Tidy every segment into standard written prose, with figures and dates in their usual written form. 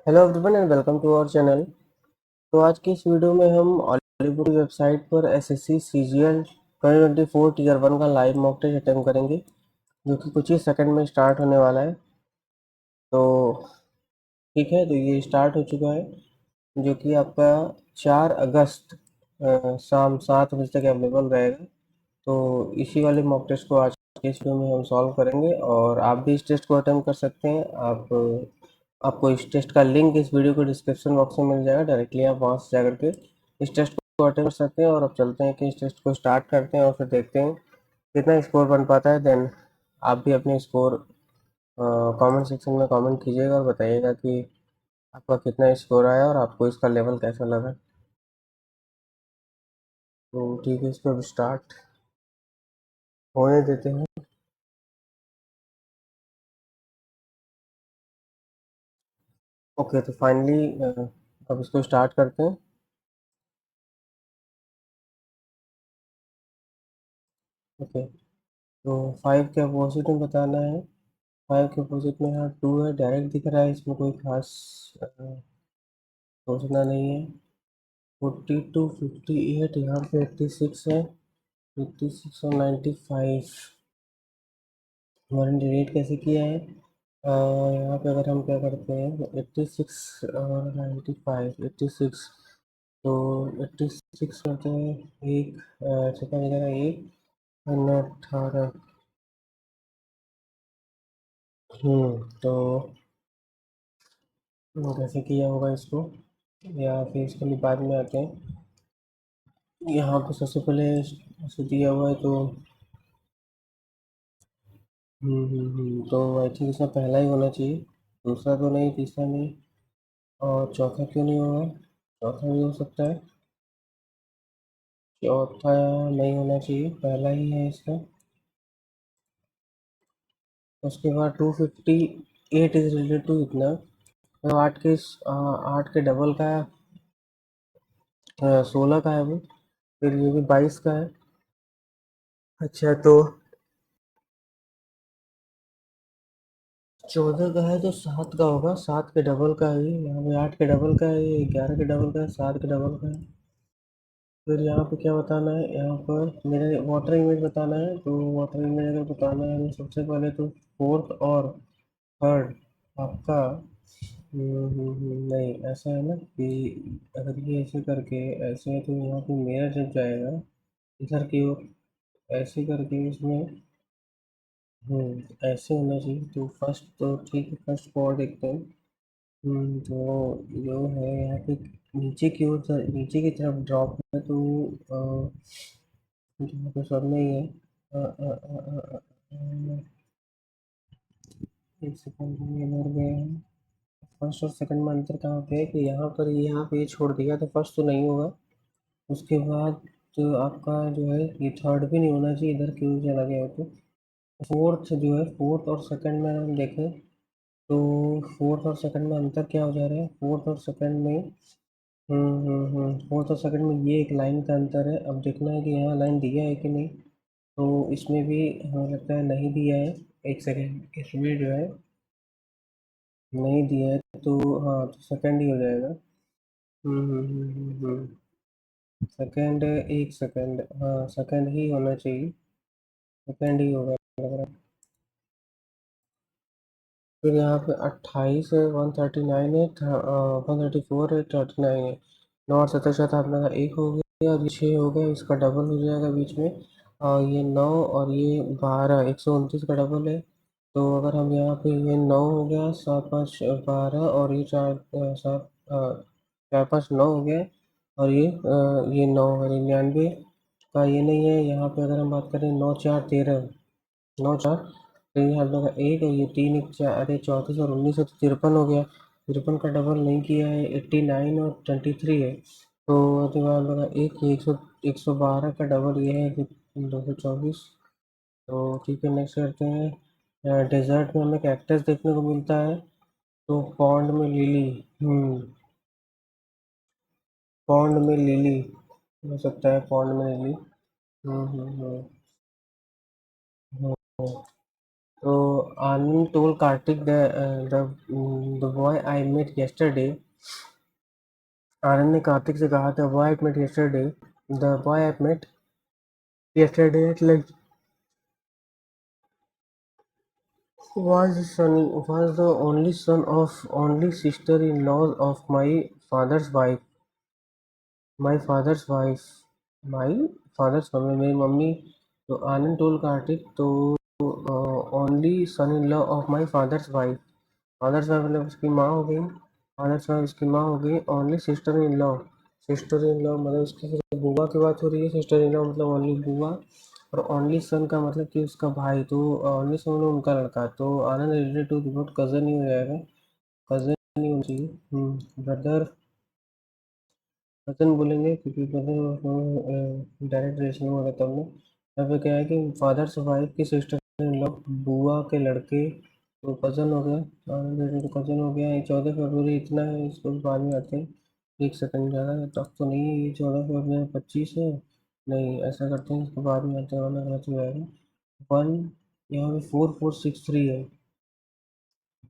Hello everyone and welcome to our channel. तो आज की इस वीडियो में हम ऑलीवुड की वेबसाइट पर एसएससी सीजीएल 2024 टीयर 1 का लाइव मॉक टेस्ट अटेम्प्ट करेंगे, जो कि कुछ ही सेकंड में स्टार्ट होने वाला है। तो ठीक है, तो ये स्टार्ट हो चुका है, जो कि आपका 4 अगस्त शाम 7 बजे तक अवेलेबल रहेगा। तो इसी वाले मॉक टेस्ट को आज के इस वीडियो में हम सॉल्व करेंगे, और आप भी इस टेस्ट को अटेम्प्ट कर सकते हैं। आपको इस टेस्ट का लिंक इस वीडियो के डिस्क्रिप्शन बॉक्स में मिल जाएगा। डायरेक्टली आप वहाँ से जाकर के इस टेस्ट को अटेम्प्ट कर सकते हैं। और अब चलते हैं कि इस टेस्ट को स्टार्ट करते हैं और फिर देखते हैं कितना स्कोर बन पाता है। देन आप भी अपने स्कोर कमेंट सेक्शन में कमेंट कीजिएगा और बताइएगा कि आपका कितना स्कोर आया और आपको इसका लेवल कैसा लगा। तो ठीक है, इसको अब स्टार्ट होने देते हैं। ओके, तो फाइनली अब इसको स्टार्ट करते हैं। ओके, तो 5 के अपोजिट में बताना है। 5 के अपोजिट में यहाँ 2 है, डायरेक्ट दिख रहा है, इसमें कोई खास सोचना नहीं है। 42 58, यहाँ पे 86 है। 86 और 95 हमारे डिलीट कैसे किया है। यहाँ पे अगर हम क्या करते हैं, 86 और 95, 86, तो 86 करते हैं। एक छक्का निकला, एक 18। तो कैसे किया होगा इसको, या फिर इसके लिए बाद में आते हैं। यहाँ पे सबसे पहले ऐसे दिया हुआ है, तो तो आई थिंक इसमें पहला ही होना चाहिए। दूसरा तो नहीं, तीसरा नहीं, और चौथा क्यों नहीं होगा। चौथा भी हो सकता है, चौथा नहीं होना चाहिए, पहला ही है इसका। उसके बाद 258 इज रिलेटेड टू इतना, तो 8 के डबल का 16 का है वो। फिर ये भी 22 का है। अच्छा, तो 14 का है तो 7 का होगा, 7 के डबल का है ये। यहाँ पे 8 के डबल का है ये, 11 के डबल का है, 7 के डबल का है। फिर यहाँ पे क्या बताना है, यहाँ पर मेरे वाटर इमेज बताना है। तो वाटर इमेज अगर बताना है तो सबसे पहले तो फोर्थ और थर्ड आपका नहीं, ऐसा है ना कि अगर ये ऐसे करके ऐसे है, तो यहाँ पे मेरा जब जाएगा इधर की ओर, ऐसे करके इसमें ऐसे होना चाहिए। तो फर्स्ट तो ठीक है, फर्स्ट कोड देखते हैं। तो जो है यहाँ पे नीचे की ओर, नीचे की तरफ ड्रॉप है, तो यहाँ पे सब नहीं है। एक सेकंड में मर गए हैं। फर्स्ट और सेकंड में अंतर कहाँ पे है कि यहाँ पे ये छोड़ दिया, तो फर्स्ट तो नहीं होगा। उसके बाद तो आपका जो है ये थर्ड भी नहीं होना चाहिए, इधर क्यों चला गया हो। तो फोर्थ जो है, फोर्थ और सेकंड में हम देखें, तो फोर्थ और सेकंड में अंतर क्या हो जा रहा है। फोर्थ और सेकंड में फोर्थ और सेकंड में ये एक लाइन का अंतर है। अब देखना है कि यहाँ लाइन दिया है कि नहीं। तो इसमें भी हमें लगता है नहीं दिया है। एक सेकंड, इसमें जो है नहीं दिया है, तो हाँ, तो सेकंड ही हो जाएगा। सेकंड, एक सेकंड, हाँ सेकंड ही होना चाहिए, सेकंड ही होगा लग रहा है। फिर यहाँ पे 28 है, 139 है, 134 है, 39 है। 9 और 7 साथ अपना एक हो गया, और ये 6 हो गया, इसका डबल हो जाएगा बीच में। और ये 9 और ये 12, 129 का डबल है। तो अगर हम यहाँ पे, ये 9 हो गया, 7 5 12, और ये 4 7 4 5 9 हो गया। और ये 9 है, 99 का ये नहीं है। यहाँ पे अगर हम बात करें, 9 4 13, 9 4, तो ये हम लोग का एक, और ये 3 1 4, अरे 34 और 19 है, तो 53 हो गया। 53 का डबल नहीं किया है, 89 और 23 है। तो जो हम लोग का एक, ये 112 का डबल ये है, 224। तो ठीक है, नेक्स्ट करते हैं। डेजर्ट में हमें कैक्टस देखने को मिलता है, तो पॉन्ड में लिली। पॉन्ड में लिली हो सकता है, पॉन्ड में लिली। हम्म हम्म हम्म हम्म, हम्म। तो Anand told Kartik the boy I met yesterday. आनंद ने कार्तिक से कहा था boy I met yesterday. The boy I met yesterday at lunch was the only son of only sister-in-law of my father's wife. My father's wife. My father's wife. मेरी mummy तो आनंद टोल कार्तिक तो only son in law of my father's wife. Father's wife मतलब उसकी माँ हो गई. Fathers wife उसकी माँ हो गई. Only sister in law. Sister in law मतलब उसकी बुआ की बात हो रही है. सिस्टर इन लॉ मतलब ओनली बुआ. और ओनली सन का मतलब कि उसका भाई. तो ओनली सन मतलब उनका लड़का. तो आनंद रिलेटेड टू रिपोर्ट कज़न ही हो जाएगा. कज़न नहीं होना चाहिए. ब्रदर कज़न बोलेंगे क्योंकि ब्रदर डायरेक्ट रिलेशन में होगा तब ना. यहाँ पे क्या है कि फादर्स वाइफ की सिस्टर इन लॉ बुआ के लड़के तो कज़न हो गया. तो कज़न हो गया. ये 14 फरवरी इतना है. इसको बाद में आते हैं. एक सेकंड ज़्यादा तक तो नहीं है. ये 14 फरवरी 25 है. नहीं ऐसा करते हैं इसको बाद में आते हैं वरना गलत हो जाएगा. वन यहाँ पे 4463 है.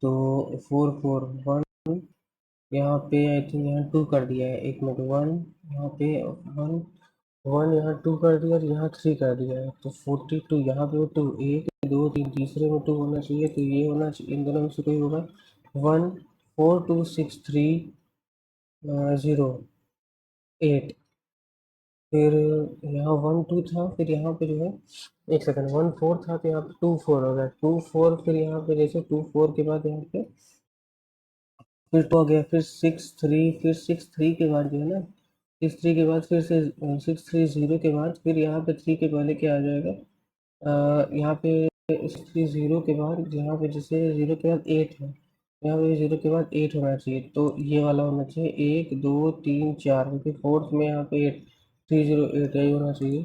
तो 441 यहाँ पे आई थिंक यहाँ 2 कर दिया है. एक मिनट. वन यहाँ पे वन वन यहाँ 2 कर दिया और यहाँ 3 कर दिया है. तो 42 यहाँ पे 2 1 2 3 तीसरे में 2 होना चाहिए. तो ये होना चाहिए. इन दोनों में से कोई होगा. 14263 0 8. फिर यहाँ 1 2 था. फिर यहाँ पे जो है एक सेकंड 1 4 था. तो यहाँ पे 2 4 हो गया. 2 4 फिर यहाँ पे जैसे 2 4 के बाद यहाँ पे फिर 2 आ गया. फिर 6 3 फिर 6 3 के बाद जो है ना 6 3 के बाद फिर से 6 3 0 के बाद फिर यहाँ पे 3 के पहले क्या आ जाएगा. यहाँ पे 6 3 0 के बाद यहाँ पे जैसे 0 के बाद 8 है. यहाँ पे 0 के बाद 8 होना चाहिए. तो ये वाला होना चाहिए 1 2 3 4 क्योंकि फोर्थ में यहाँ पे 8 3 0 8 यही होना चाहिए.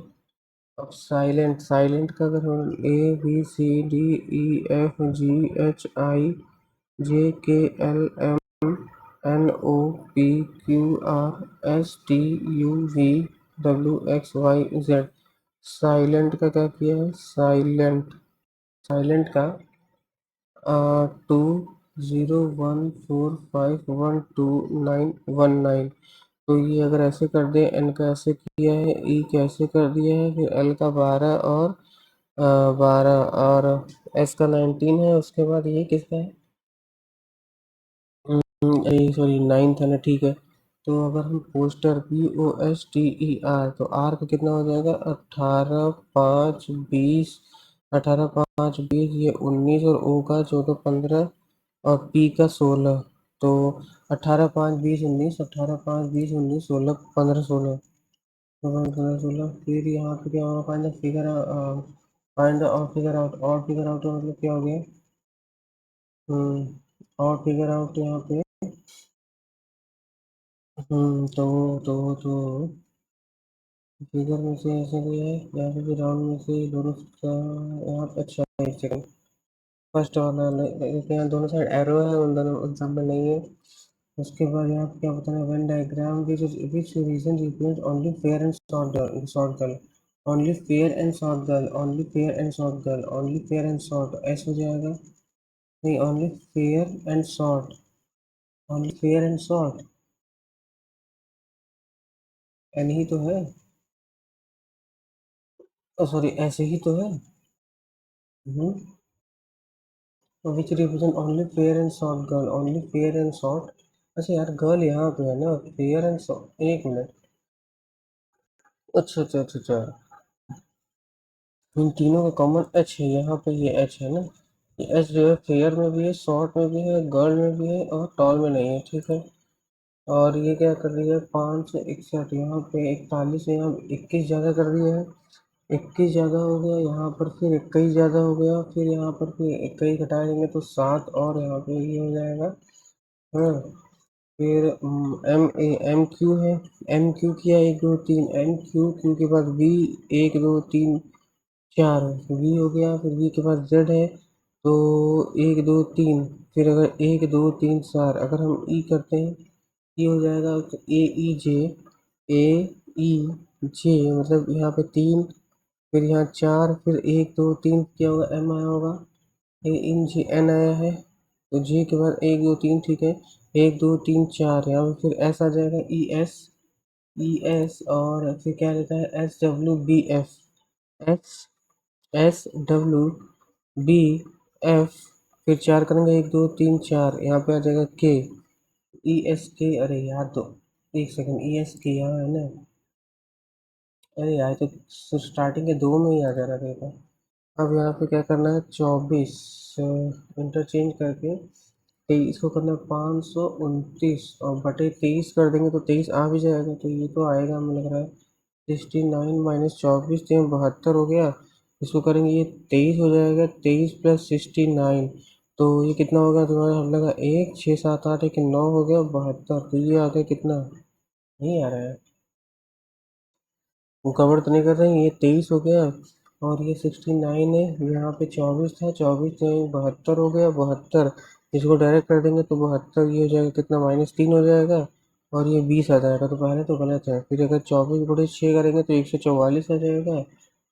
अब साइलेंट साइलेंट का अगर हम ABCDEFGHIJKLMNOPQRSTUVWXYZ. साइलेंट का क्या किया है. साइलेंट साइलेंट का 2014512919. तो ये अगर ऐसे कर दे. एन का ऐसे किया है. ई कैसे कर दिया है. फिर एल का 12 और 12 और एस का 19 है. उसके बाद ये किसका है. सॉरी 9 था ना. ठीक है. तो अगर हम पोस्टर POSTER तो आर का कितना हो जाएगा. 18 5 20. 18 5 20 ये 19 और ओ का 14 15 और पी का 16. तो 18 5 20 19. 18 5 20 19 16 15 16 15 16. फिर यहाँ पे क्या होगा. फाइंड और फिगर आउट. और फिगर आउट मतलब क्या हो गया. और फिगर आउट यहाँ पे. तो फिगर में से ऐसे कोई है. यहाँ पे भी राउंड में से दोनों का यहाँ पे. अच्छा एक सेकंड. फर्स्ट वाला यहाँ दोनों साइड एरो है. उन दोनों एग्जाम में नहीं है. उसके बाद यहाँ पे क्या बताना है. Venn diagram which region represent only fair and short girl. Only fair and short girl. Only fair and short girl. Only fair and short ऐसे हो जाएगा. नहीं only fair and short. Only fair and short एन ही तो है. Sorry ऐसे ही तो है. Which represent only fair and short girl. Only fair and short. अच्छा यार गर्ल यहाँ पे है ना. Fair and short. एक मिनट. अच्छा अच्छा अच्छा अच्छा. इन तीनों का कॉमन एच है. यहाँ पे ये एच है ना. ये एच जो है फेयर में भी है. शॉर्ट में भी है. गर्ल में भी है. और टॉल में नहीं है. ठीक है. और ये क्या कर रही है. 5 61 यहाँ पे 41 है. यहाँ 21 ज़्यादा कर दिया है. 21 ज़्यादा हो गया. यहाँ पर फिर 21 ज़्यादा हो गया. फिर यहाँ पर फिर 21 घटा देंगे तो 7 और यहाँ पे ये हो जाएगा. हाँ. फिर एम क्यू है. एम क्यू किया 1 2 3. एम क्यू क्यू के बाद वी 1 2 3 4 वी हो गया. फिर वी के बाद जेड है. तो 1 2 3. फिर अगर 1 2 3 4 अगर हम ई करते हैं ये हो जाएगा. तो ए ई जे मतलब यहाँ पे 3. फिर यहाँ 4. फिर 1 2 3 क्या होगा. एम आया होगा. ए इन जी एन आया है, तो जी के बाद 1 2 3, ठीक है, 1 2 3 4, यहाँ पे फिर एस आ जाएगा, ई एस, और फिर क्या रहता है, S S W B F, फिर 4 करेंगे, 1 2 3 4, यहाँ पे आ जाएगा के, ई एस के, अरे यार तो एक सेकंड, ई एस के यहाँ है ना, अरे यार तो स्टार्टिंग के दो में ही आ जा रहा था। अब यहाँ पे क्या करना है, 24 इंटरचेंज करके 23 को करना है 529, और बटे 23 कर देंगे तो 23 आ भी जाएगा, तो ये तो आएगा, हमें लग रहा है 69 - 24, तो ये 72 हो गया। इसको करेंगे, ये 23 हो जाएगा, 23 + 69, तो ये कितना हो गया तुम्हारा, हम लगा 1 6 7 8, एक 9 हो गया 72, तो ये आ गया कितना, नहीं आ रहा है, वो कवर तो नहीं कर रहे हैं, ये 23 हो गया, और ये 69 है, यहाँ पे 24 था, 24 से 72 हो गया, 72, इसको डायरेक्ट कर देंगे तो 72 ये हो जाएगा कितना, -3 हो जाएगा, और ये 20 आ जाएगा, तो पहले तो गलत है, फिर अगर 24 × 6 करेंगे तो 144 आ जाएगा,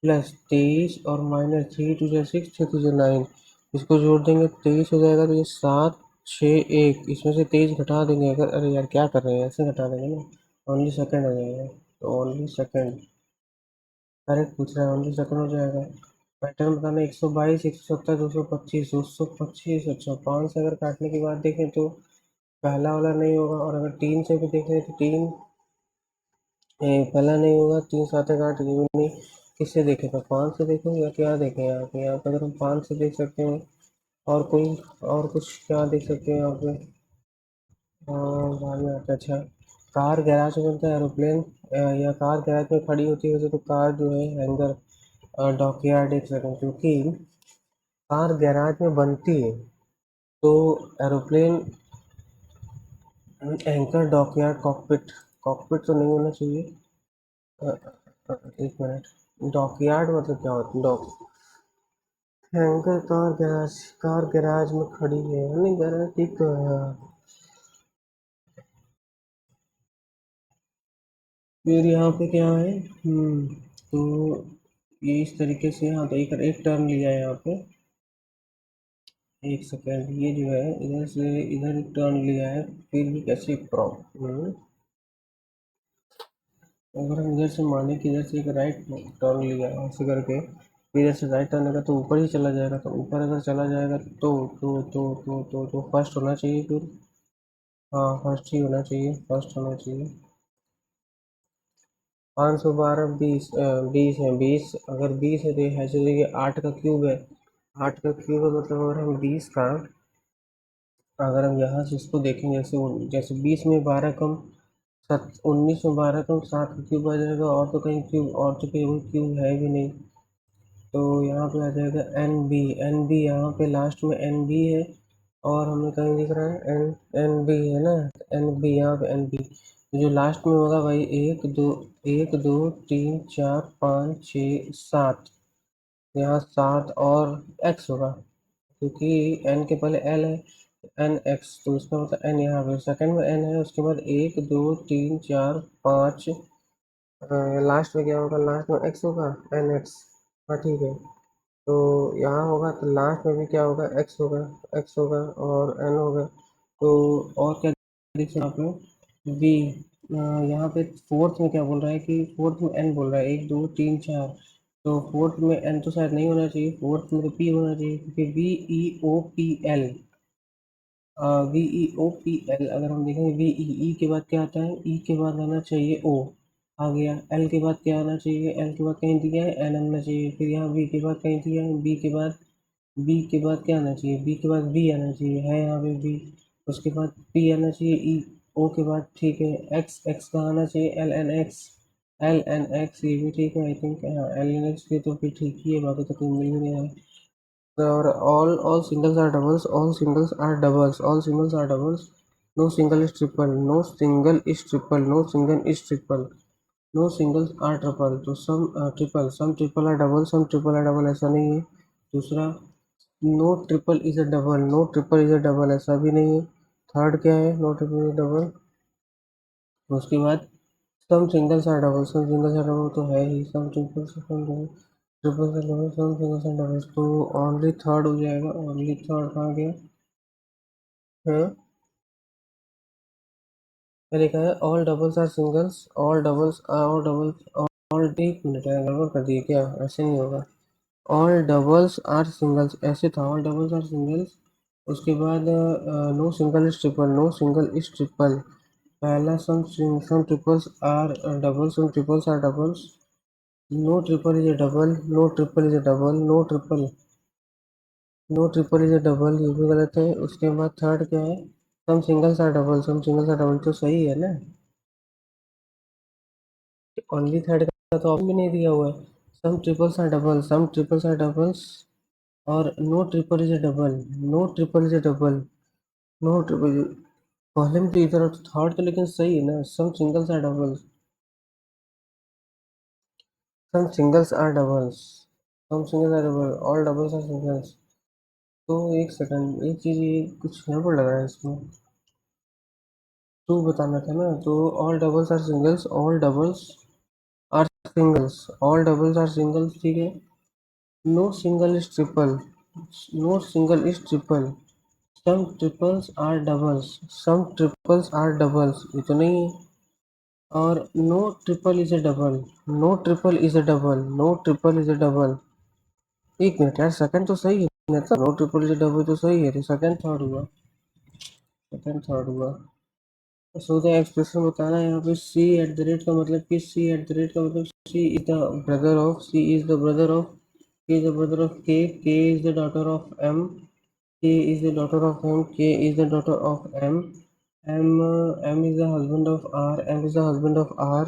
प्लस 23 और -3 × 2 = 6, 6 × 9, इसको जोड़ देंगे 23 हो जाएगा, तो ये 7 6 1, इसमें से 23 घटा देंगे, अगर, अरे यार क्या कर रहे हैं, ऐसे घटा देंगे ना, ओनली सेकंड आ जाएगा, तो ओनली सेकंड करेक्ट पूछ रहा है, ओनली सेकंड हो जाएगा। पैटर्न बताना, 122 170 225 225, अच्छा 5 से अगर काटने की बात देखें तो पहला वाला नहीं होगा, और अगर 3 से भी देखें तो 3 पहला नहीं होगा, 3 7 8 ये भी नहीं, किससे देखें, तो 5 से देखें या क्या देखें, यहाँ पे अगर हम 5 से देख सकते हैं, और कोई, और कुछ क्या देख सकते हैं यहाँ पे, बाद में आता है, अच्छा कार गैराज में बनता है, एरोप्लेन, या कार गैराज में खड़ी होती है, वैसे तो कार जो है हैंगर डॉकयार्ड एक सेकंड, क्योंकि कार गैराज में बनती है, तो aeroplane anchor dockyard cockpit, cockpit तो नहीं होना चाहिए, एक मिनट, डॉकयार्ड मतलब क्या होता है, डॉक हैंगर, कार गैराज में खड़ी है, नहीं गैराज ठीक तो है, फिर यहाँ पे क्या है, तो ये इस तरीके से, यहाँ तो एक टर्न लिया है यहाँ पे, एक सेकेंड, ये जो है इधर से इधर टर्न लिया है, फिर भी कैसे प्रॉब्लम, अगर हम इधर से माने कि इधर से एक राइट टर्न लिया है ऐसे करके, फिर इधर से राइट टर्न लेगा तो ऊपर ही चला जाएगा, तो ऊपर अगर चला जाएगा तो फर्स्ट होना चाहिए फिर, हाँ फर्स्ट ही होना चाहिए, फर्स्ट होना चाहिए। 512 20, 20 है, 20 अगर 20 है तो ये है चलिए 8 का क्यूब है, 8 का क्यूब है, मतलब अगर हम 20 का, अगर हम यहाँ से इसको देखेंगे, जैसे 20 में 12 कम, 19 में 12 कम 7 का क्यूब आ जाएगा, और तो कहीं क्यूब, और तो कहीं क्यूब है भी नहीं, तो यहाँ पे आ जाएगा एन बी यहाँ पे लास्ट में एन बी है, और हमें कहीं दिख रहा है एन बी है ना, एन बी यहाँ पे एन बी, जो लास्ट में होगा भाई, 1 2 3 4 5 6 7, यहाँ 7 और एक्स होगा, क्योंकि एन के पहले एल है, एन एक्स, तो इसका मतलब एन यहाँ पे सेकंड में एन है, उसके बाद 1 2 3 4 5, लास्ट में क्या होगा, लास्ट में एक्स होगा, एन एक्स, हाँ ठीक है, तो यहाँ होगा तो लास्ट में भी क्या होगा, एक्स होगा, एक्स होगा और एन होगा, तो और क्या देख सकते हैं आप लोग, बी, यहाँ पे फोर्थ में क्या बोल रहा है कि फोर्थ में एन बोल रहा है, 1 2 3 4, तो फोर्थ में एन तो शायद नहीं होना चाहिए, फोर्थ में तो पी होना चाहिए, क्योंकि VEOPL, VEOPL, अगर हम देखेंगे VE के बाद क्या आता है, ई के बाद आना चाहिए ओ, आ गया, एल के बाद क्या आना चाहिए, एल के बाद कहीं दिया है एन आना चाहिए, फिर यहाँ बी के बाद कहीं दिया है, बी के बाद क्या आना चाहिए, बी के बाद बी आना चाहिए, है यहाँ पे बी, उसके बाद पी आना चाहिए, ई, ओ के बाद ठीक है, एक्स, एक्स का आना चाहिए, एल एन एक्स, ये भी ठीक है, आई थिंक हाँ LNX की तो फिर ठीक ही है, बाकी तो कोई मिल ही नहीं रहा है, और all singles are doubles, all singles are doubles, all singles are doubles, no single is triple, no single is triple, no single is triple, no singles are triple, तो some triple are double, some triple are double, ऐसा नहीं है। दूसरा, no triple is a double, no triple is a double, ऐसा भी नहीं है। Third क्या है, no triple is a double, उसके बाद some singles are double, some singles are double तो है ही, some triples are double, triple से double some singles and doubles, तो ओनली थर्ड हो जाएगा। ओनली थर्ड कहाँ गया? हाँ, क्या लिखा है? All doubles are singles, all, एक मिनट है, गड़बड़ कर दिए क्या? ऐसे नहीं होगा। ऑल डबल्स आर सिंगल्स ऐसे था, ऑल डबल्स आर सिंगल्स। उसके बाद no single is triple, no single is triple. पहला some triples are double, some triples are doubles. No triple is a double, no triple is a double, no triple is a double, ये भी गलत है। उसके बाद third क्या है? Some singles are double, some singles are double, तो सही है ना? ओनली थर्ड का तो ऑप्शन भी नहीं दिया हुआ है। Some triples are double, some triples are doubles, और no triple is a double, no triple is a double, no triple. पहले में तो इधर और थर्ड तो लेकिन सही है ना? Some singles are doubles, some singles are doubles, some singles are double, all doubles are singles. तो एक सेकंड, एक चीज ये कुछ गड़बड़ लग रहा है इसमें। टू बताना था ना, तो all doubles are singles, all doubles are singles, all doubles are singles, ठीक है। No single is triple, no single is triple, some triples are doubles, some triples are doubles, ये तो नहीं है। और no triple is a double, no triple is a double, no triple is a double. एक minute यार, second तो सही है ना? तो no triple is a double तो सही है, तो सेकंड थर्ड हुआ, सेकंड थर्ड हुआ। सो द एक्सप्रेशन बताना है यहाँ पे। सी एट द रेट का मतलब कि, सी एट द रेट का मतलब C is the brother of, C is the brother of, K is the brother of K is the daughter of M, K is the daughter of M. K is the daughter of M. M is the husband of R. M is the husband of R.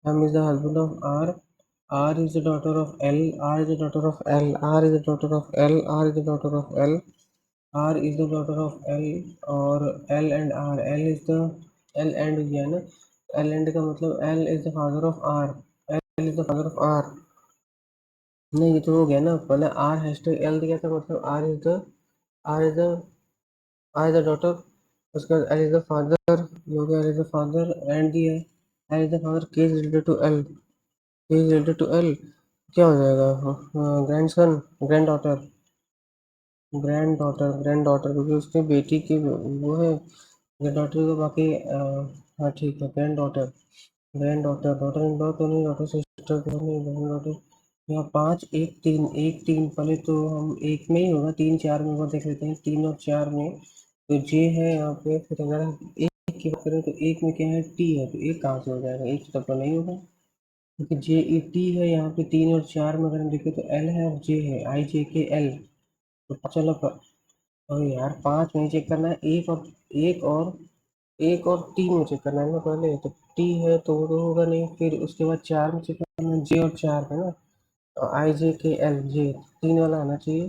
M is the husband of R. R is the daughter of L. R is the daughter of L. R is the daughter of L. R is the daughter of L. R is the daughter of L, और L and R. L is the, L and गया ना? L and का मतलब L is the father of R. L is the father of R. नहीं, ये तो हो गया ना, पहले R हैशटैग L दिया था, मतलब R is the I the daughter, उसके बाद L is the father, ये हो गया L is the father, and दिया है L is the father, K is related to L, K is related to L, क्या हो जाएगा? Grandson, grand daughter, grand daughter, grand daughter, क्योंकि उसके बेटी की वो है ग्रैंड डॉटर, तो बाकी हाँ ठीक है, grand daughter, grand daughter, daughter in law तो नहीं, डॉटर सिस्टर तो नहीं, ग्रैंड डॉटर। यहाँ पाँच, एक तीन, एक तीन, पहले तो हम एक में ही होगा, तीन चार में होगा, देख लेते हैं तीन और चार में। तो जे है यहाँ पे, फिर अगर हम एक की बात करें तो एक में क्या है? टी है, तो एक कहाँ से हो जाएगा? एक तो नहीं होगा, क्योंकि जे ई टी है यहाँ पे। तीन और चार में अगर हम देखें तो एल है और जे है, आई जे के एल। तो चलो अरे यार, पाँच में चेक करना है, एक और टी में चेक करना है ना पहले, तो टी है तो वो तो होगा नहीं, फिर उसके बाद चार में चेक करना है, जे और चार है ना, तो आई जे के एल, जे तीन वाला आना चाहिए।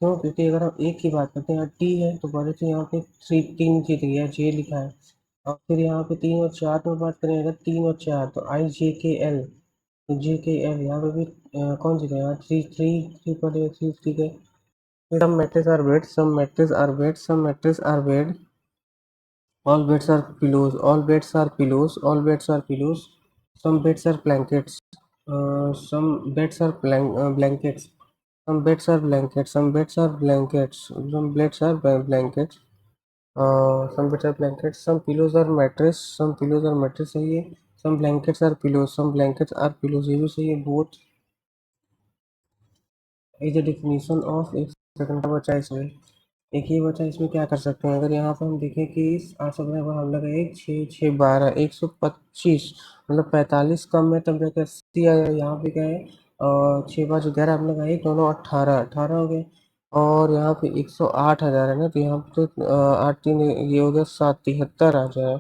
क्यों? क्योंकि अगर हम एक की बात करते हैं, यहाँ टी है तो पहले से यहाँ पे थ्री, तीन जीत गया, जे लिखा है। और फिर यहाँ पे तीन और चार में बात करें, अगर तीन और चार, तो आई जे के एल, तो जे के एल यहाँ पे भी कौन जीता है? यहाँ थ्री, थ्री, थ्री पर थ्री, ठीक है। Some mattresses are bed, some mattresses are bed, some mattresses are bed. All beds are pillows, all beds are pillows, all beds are pillows. Some beds are blankets. Some beds are blankets. Some beds are blankets. Some beds are blankets. Some beds are blankets. Some beds are blankets. Some pillows are mattress. Some pillows are mattress सही है. Some blankets are pillows. Some blankets are pillows, ये भी सही है. Both is the definition of, एक second का बचा इसमें, एक ही बचा इसमें। क्या कर सकते हैं, अगर यहाँ पर हम देखें कि 800 पर हम लगा, एक छः छः 12, 125, मतलब 45 कम है, तब जाकर 80 आया। यहाँ पे क्या है? छः पाँच 11, हम लगा एक, दोनों 18, 18 हो गए। और यहाँ पे 108,000 है ना, तो यहाँ पे तो आठ तीन, ये हो गया 7, 73 आ जाए,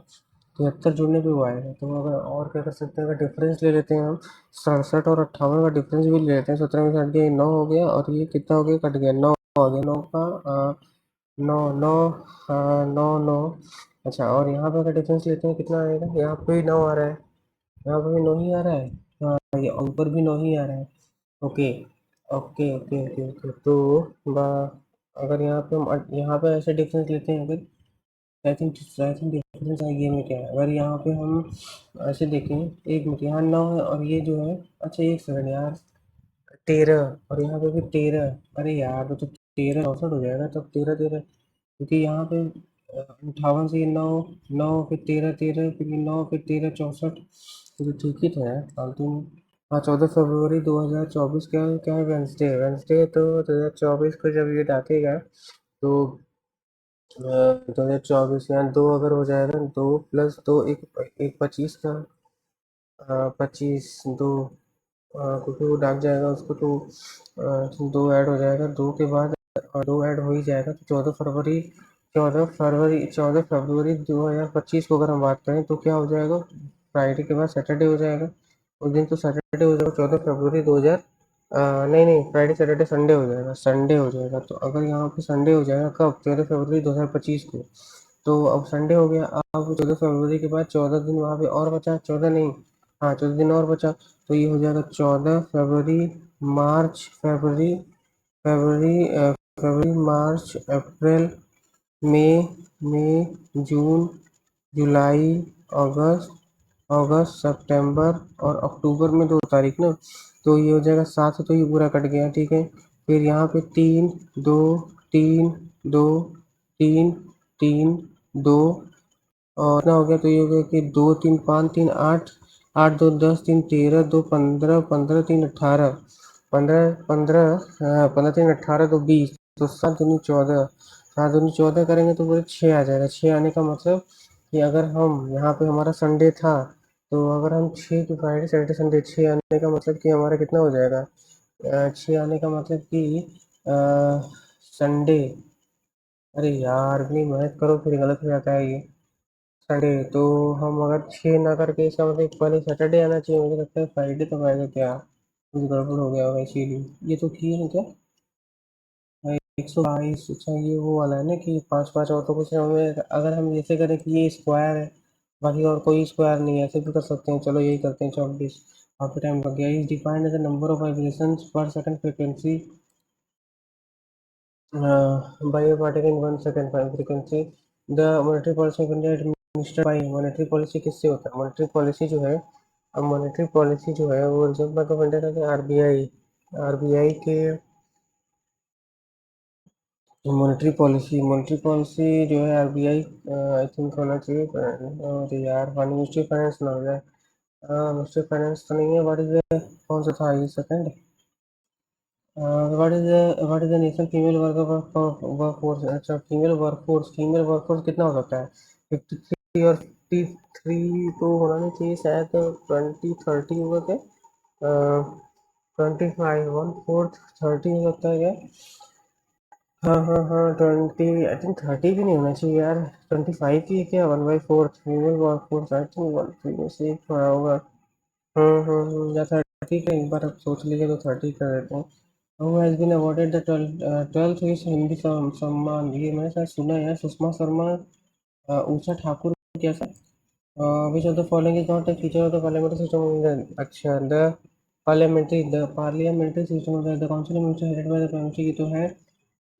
73 जुड़ने पे वो आएगा। तो अगर और क्या कर सकते हैं, अगर डिफरेंस ले लेते हैं हम, 67 और 58 का डिफरेंस भी ले लेते हैं। 17 में से हट गया, 9 हो गया, और ये कितना हो गया? कट गया, 9 हो गया, 9 का नौ, नौ, हाँ 9, 9। अच्छा, और यहाँ पे अगर डिफरेंस लेते हैं, कितना आएगा? यहाँ पे भी 9 आ रहा है, यहाँ पे भी 9 ही आ रहा है, हाँ ये ऊपर भी 9 ही आ रहा है। Okay, okay, okay, okay, okay, तो बा अगर यहाँ पे हम यहाँ पे ऐसे डिफरेंस लेते हैं, अगर आई थिंक डिफरेंस आइए में क्या है, अगर यहाँ पे हम ऐसे देखें, एक मिनट, यहाँ 9 है और ये जो है, अच्छा एक सेकंड यार, 13 और यहाँ पे भी 13। अरे यार तो 13 64 हो जाएगा तब 13 13, क्योंकि यहाँ पे 58 से 9, 9 फिर 13 13 फिर 9 फिर 13 64, तो ठीक ही तो है फालतू में। हाँ 14 फरवरी 2024, क्या क्या है, वेंसडे वेंसडे, तो 2024 को जब ये डाकेगा तो 2024 यहाँ दो अगर हो जाएगा, 2 + 2 एक, 25 का, 25 दो, क्योंकि वो डाक जाएगा उसको तो दो ऐड हो जाएगा, दो के बाद दो ऐड हो ही जाएगा, तो 14 फरवरी, 14 फरवरी को अगर हम बात करें तो क्या हो जाएगा, फ्राइडे के बाद सैटरडे हो जाएगा, उस दिन तो सैटरडे हो जाएगा 14 फरवरी 2000, नहीं नहीं, फ्राइडे सैटरडे संडे हो जाएगा, संडे हो जाएगा, तो अगर यहाँ पे संडे हो जाएगा कब, 14 फरवरी 2025 को, तो अब संडे हो गया। अब 14 फरवरी के बाद 14 दिन वहाँ पे और बचा, 14 नहीं, हाँ 14 दिन और बचा, तो ये हो जाएगा 14 फरवरी, मार्च, फरवरी मार्च अप्रैल मई, जून, जुलाई, अगस्त, सितंबर और अक्टूबर में 2 तारीख ना, तो ये हो जाएगा 7, तो ये पूरा कट गया, ठीक है। फिर यहाँ पे 3 2 3 2 3 3 2, और ना हो गया, तो ये हो गया कि 2 3 5 3 8, 8 2 10 3 13 2 15, 15 3 18, 15 3 18 तो 20, तो 7 दूनी 14, 7 दूनी 14 करेंगे तो पूरे 6 आ जाएगा। 6 आने का मतलब कि अगर हम यहाँ पे हमारा संडे था, तो अगर हम 6 की फ्राइडे सैटरडे संडे 6 आने का मतलब कि हमारा कितना हो जाएगा, 6 आने का मतलब कि संडे, अरे यार इतनी मेहनत करो फिर गलत हो जाता है ये। संडे तो हम अगर 6 ना करके इसका मतलब पहले सैटरडे आना चाहिए, मुझे लगता है फ्राइडे तो आएगा क्या, कुछ गड़बड़ हो गया होगा इसीलिए। ये तो ठीक है क्या, 122, अच्छा ये वो वाला है ना कि पाँच पाँच और, तो कुछ हमें अगर हम जैसे करें कि ये स्क्वायर है, बाकी और कोई स्क्वायर नहीं है, ऐसे भी कर सकते हैं, चलो यही करते हैं 24। काफी टाइम लग गया। Is defined as the number of vibrations per second frequency by a particle in 1 second by frequency, the monetary policy administered by monetary policy किससे होता है, मॉनेटरी पॉलिसी जो है, अब मॉनेटरी पॉलिसी जो है वो रिजर्व बैंक ऑफ इंडिया का, आरबीआई, आरबीआई के मॉनेटरी पॉलिसी जो है आरबीआई, आई थिंक होना चाहिए, और यार मिनिस्ट्री फाइनेंस ना हो जाए, मिनिस्ट्री फाइनेंस तो नहीं है, व्हाट इज कौन सा था ये second, what is the national female workforce, अच्छा फीमेल वर्कफोर्स कितना हो सकता है, 53 और 53 तो होना नहीं चाहिए शायद, 20 30 होगा क्या, 25 1/4 30 हो सकता है क्या, हाँ हाँ हाँ 20, आई थिंक 30 भी नहीं होना चाहिए यार, 25 की है क्या, 1/4 फीमेल वर्कफोर्स, आई थिंक 1 3 में से एक थोड़ा होगा। या 30 का एक बार अब सोच लीजिए तो 30 कर देते हैं। Who has been awarded the 12th Hindi Samman, ये मैंने शायद सुना है, सुषमा शर्मा, ऊषा ठाकुर, कैसा, which of the following is not a feature of the parliamentary system of India, अच्छा the parliamentary system of the council of minister headed by the prime minister, ये तो है।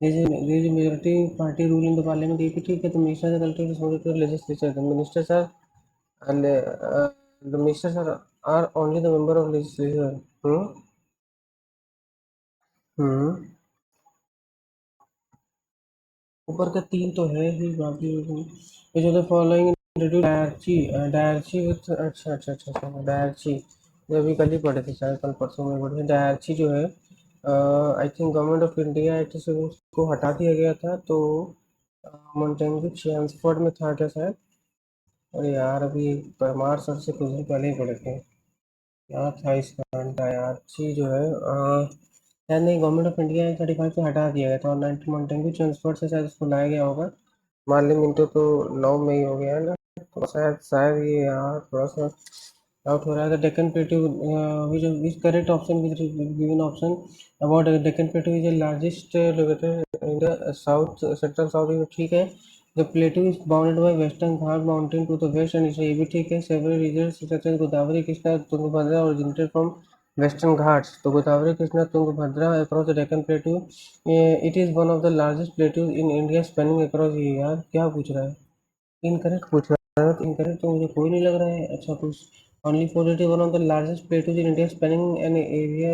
there is a majority party rule in the parliament, ये भी ठीक है, तो minister का collector responsible to legislature, the ministers are, the ministers are only the member of legislature। Hmm hmm ऊपर का 3 तो है ही, बाकी जो the following introduce dyarchy, dyarchy with, अच्छा डायरची, ये अभी कल ही पढ़े थे शायद, कल परसों में पढ़े थे, डायरची जो है, I think government of India act से उसको हटा दिया गया था, तो मोन्टेन्गू चैम्सफोर्ड में था क्या शायद, अरे यार अभी परमार सर से कुछ दिन पहले ही पढ़े थे, क्या था इसका, डायरची जो है, शायद नहीं, गवर्नमेंट ऑफ इंडिया 35 से हटा दिया गया था, और 90 मोन्टेन्गू चैम्सफोर्ड से शायद उसको लाया गया होगा। मार्लिन मिंटो तो 9 में ही हो गया है ना, तो शायद ये यहाँ थोड़ा सा डाउट हो रहा है। Deccan plateau, which correct option, which given option about Deccan plateau is the largest located in the south, central south, ये ठीक है। The plateau is bounded by western Ghat mountain to the west and east, ये भी ठीक है। Several regions such as Godavari, Krishna, Tungabhadra originated from western Ghats, तो Godavari, Krishna, Tungabhadra across the Deccan plateau, it is one of the largest प्लेटू in India spanning across, ये यार क्या पूछ रहा है, इनकरेक्ट पूछ रहा है, तो इनकरेक्ट तो मुझे कोई नहीं लग रहा है, अच्छा कुछ only 480 one of the largest plateaus in India spanning an area.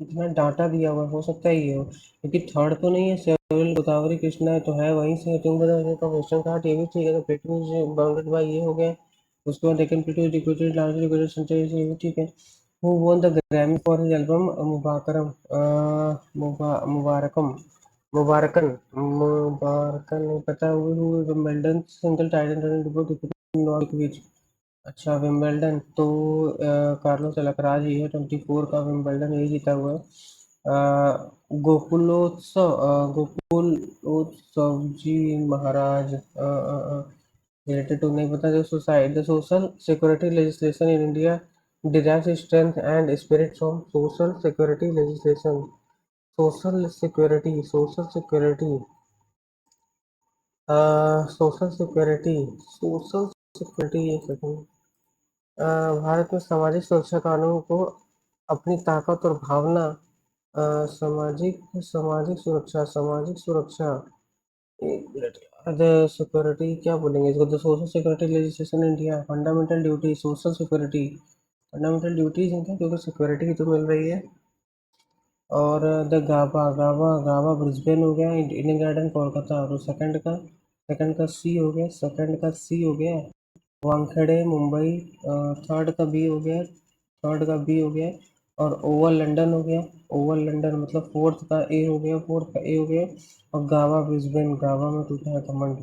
इतना डाटा दिया हुआ है, हो सकता है ये हो, क्योंकि थर्ड तो नहीं है, सेवरल गोदावरी कृष्णा है तो है वहीं से। तुम बताओ का वेस्टर्न घाट ये भी ठीक है, तो प्लेटूज बाउंडेड बाय ये हो गया। उसके बाद Deccan plateaus dissected largely dissected centuries, ये भी ठीक है। Who won the Grammy for his album मुबारकम मुबारकम मुबारकन मुबारकन नहीं पता। Wimbledon single title. अच्छा विंबलडन तो कार्लोस अलकराज ही है, 24 का विंबलडन यही जीता हुआ है। गोकुलोत्सव जी महाराज रिलेटेड टू नहीं पता। जो society the social security legislation in India derives its strength and spirit from social security legislation. Social security एक सेकंड। भारत में सामाजिक सुरक्षा कानून को अपनी ताकत और भावना। सामाजिक सामाजिक सुरक्षा एक मिनट। द सिक्योरिटी क्या बोलेंगे इसको? The social security legislation India fundamental duty social security fundamental duties इनका, क्योंकि सिक्योरिटी की तो मिल रही है। और the GABA Gauba Gauba Brisbane हो गया, इंडियन गार्डन कोलकाता। तो सेकंड का सी हो गया। वानखेड़े मुंबई। थर्ड का बी हो गया। और ओवल लंदन हो गया। ओवल लंदन मतलब फोर्थ का ए हो गया। और गावा ब्रिस्बेन, गावा में टूटा है कमंड।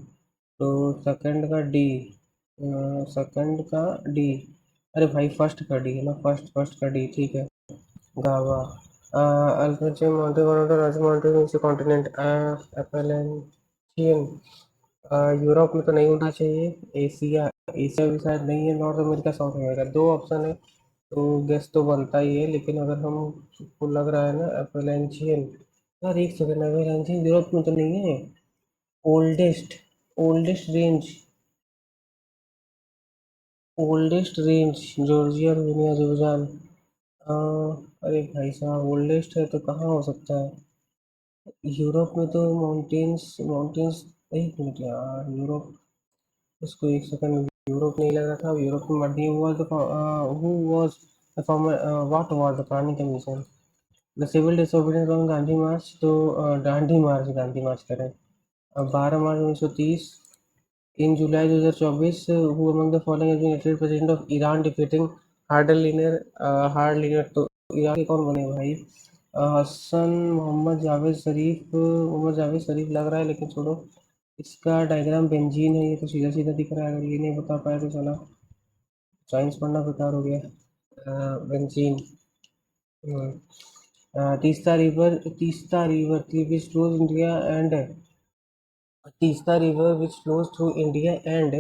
तो सेकंड का डी। अरे भाई फर्स्ट का डी है ना, फर्स्ट का डी ठीक है। गावा अल्पचे mountain one of the largest mountain in continent. Appalachian Europe में तो नहीं होना चाहिए। एशिया एशिया भी शायद नहीं है। नॉर्थ अमेरिका साउथ अमेरिका दो ऑप्शन है, तो गेस तो बनता ही है। लेकिन अगर हमको लग रहा है ना एपेलेंशियन। यार एक सेकंड, एपेलेंशियन यूरोप में तो नहीं है। Oldest oldest range oldest range Georgia Armenia Azerbaijan. अरे भाई साहब ओल्डेस्ट है तो कहाँ हो सकता है? यूरोप में तो माउंटेन्स माउंटेन्स। एक मिनट यार, यूरोप इसको एक सेकंड। यूरोप नहीं लग रहा था, यूरोप में मर्डी हुआ तो who was the former what was the planning commission. The civil disobedience on Gandhi march, तो गांधी मार्च करें। अब 12 March 1930। In July 2024 who among the following has been elected president of Iran defeating hardliner. तो Iran के कौन बने भाई? हसन मोहम्मद जावेद शरीफ लग रहा है, लेकिन छोड़ो। इसका डायग्राम बेंजीन है, ये तो सीधा सीधा दिख रहा है। अगर ये नहीं बता पाया तो चला साइंस पढ़ना बेकार हो गया। Benzene. Teesta river which flows India and Teesta river which flows through India and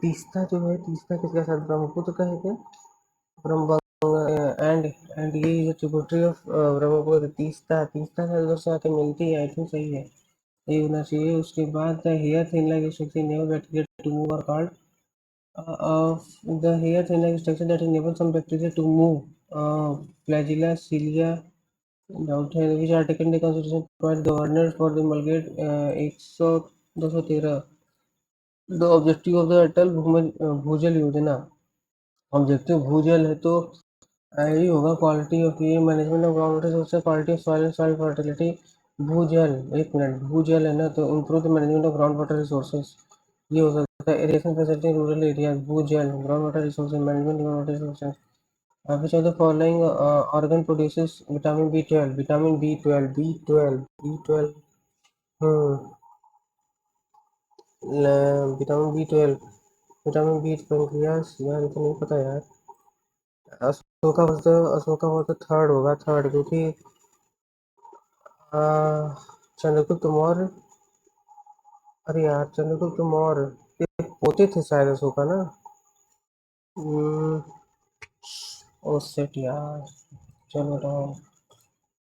Teesta जो है, तीस्ता किसका साथ ब्रह्मपुत्र का है क्या? ब्रह्मपुत्र एंड ये ट्रिब्यूटरी ऑफ ब्रह्मपुत्र। तीस्ता तीस्ता का उधर से आके मिलती है, आई थिंक सही है, यही होना चाहिए। उसके बाद the hair thin like structure enable bacteria to move are called the hair thin like structure that enable some bacteria to move flagella cilia. Doubt है which article the constitution provide governor for the मलगेट 213। The objective of the Atal Bhujal योजना। Objective Bhujal है तो यही होगा quality of ये management of ground water resources, quality of soil and soil fertility. Bhujal एक minute, भूजल है ना, तो improve the management of ground water resources, ये हो सकता है। Irrigation facility in rural areas, Bhujal ground water resources management ground water resources. which of the following organ produces vitamin B12? Vitamin B12, B12, B12। हम्म vitamin B12, vitamin B pancreas, यार ये तो नहीं पता यार। अशोका वर्ष थर्ड होगा, थर्ड, क्योंकि चंद्रगुप्त मौर्य। अरे यार चंद्रगुप्त मौर्य ये पोते थे शायद अशोका ना। ओ सेट यार, चलो रहा।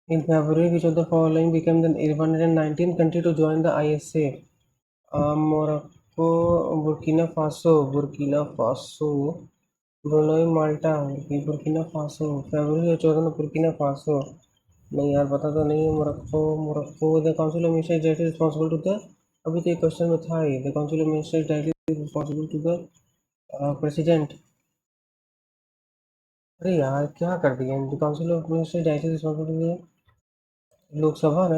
In February, which of the following became the 119th country to join the ISA? Morocco, Burkina Faso, Brunei, Malta. Burkina Faso, फरवरी 14 में बुर्किना फासो। नहीं यार पता तो नहीं है। Morocco the council of ministers directly responsible to the. अभी तो एक क्वेश्चन में था ही, the council of ministers directly responsible to the president. अरे यार क्या कर दिया, council of minister directly responsible है लोकसभा ना।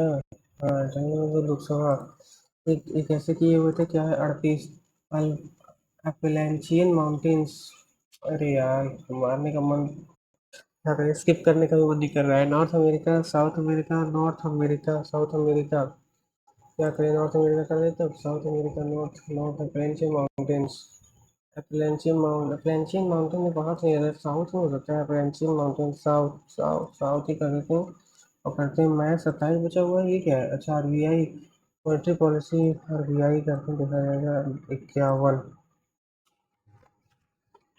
हाँ तो लोकसभा एक ऐसे किए हुए थे, क्या है 38 अपैलेंचियन माउंटेन्स। अरे यार मारने का मन, क्या करें, स्किप करने का भी मन नहीं कर रहा है। North America, South America, North America, South America, क्या करें, नॉर्थ अमेरिका कर देते अब, South America, north north Appalachian mountains. Appalachian mountain में कहाँ से है, साउथ में हो सकता है Appalachian mountain, south south south ही कर देते हैं। और करते हैं मैथ, 27 बचा हुआ है, ये क्या है, अच्छा आरबीआई मॉनेटरी पॉलिसी, आरबीआई करते हैं, देखा जाएगा 51।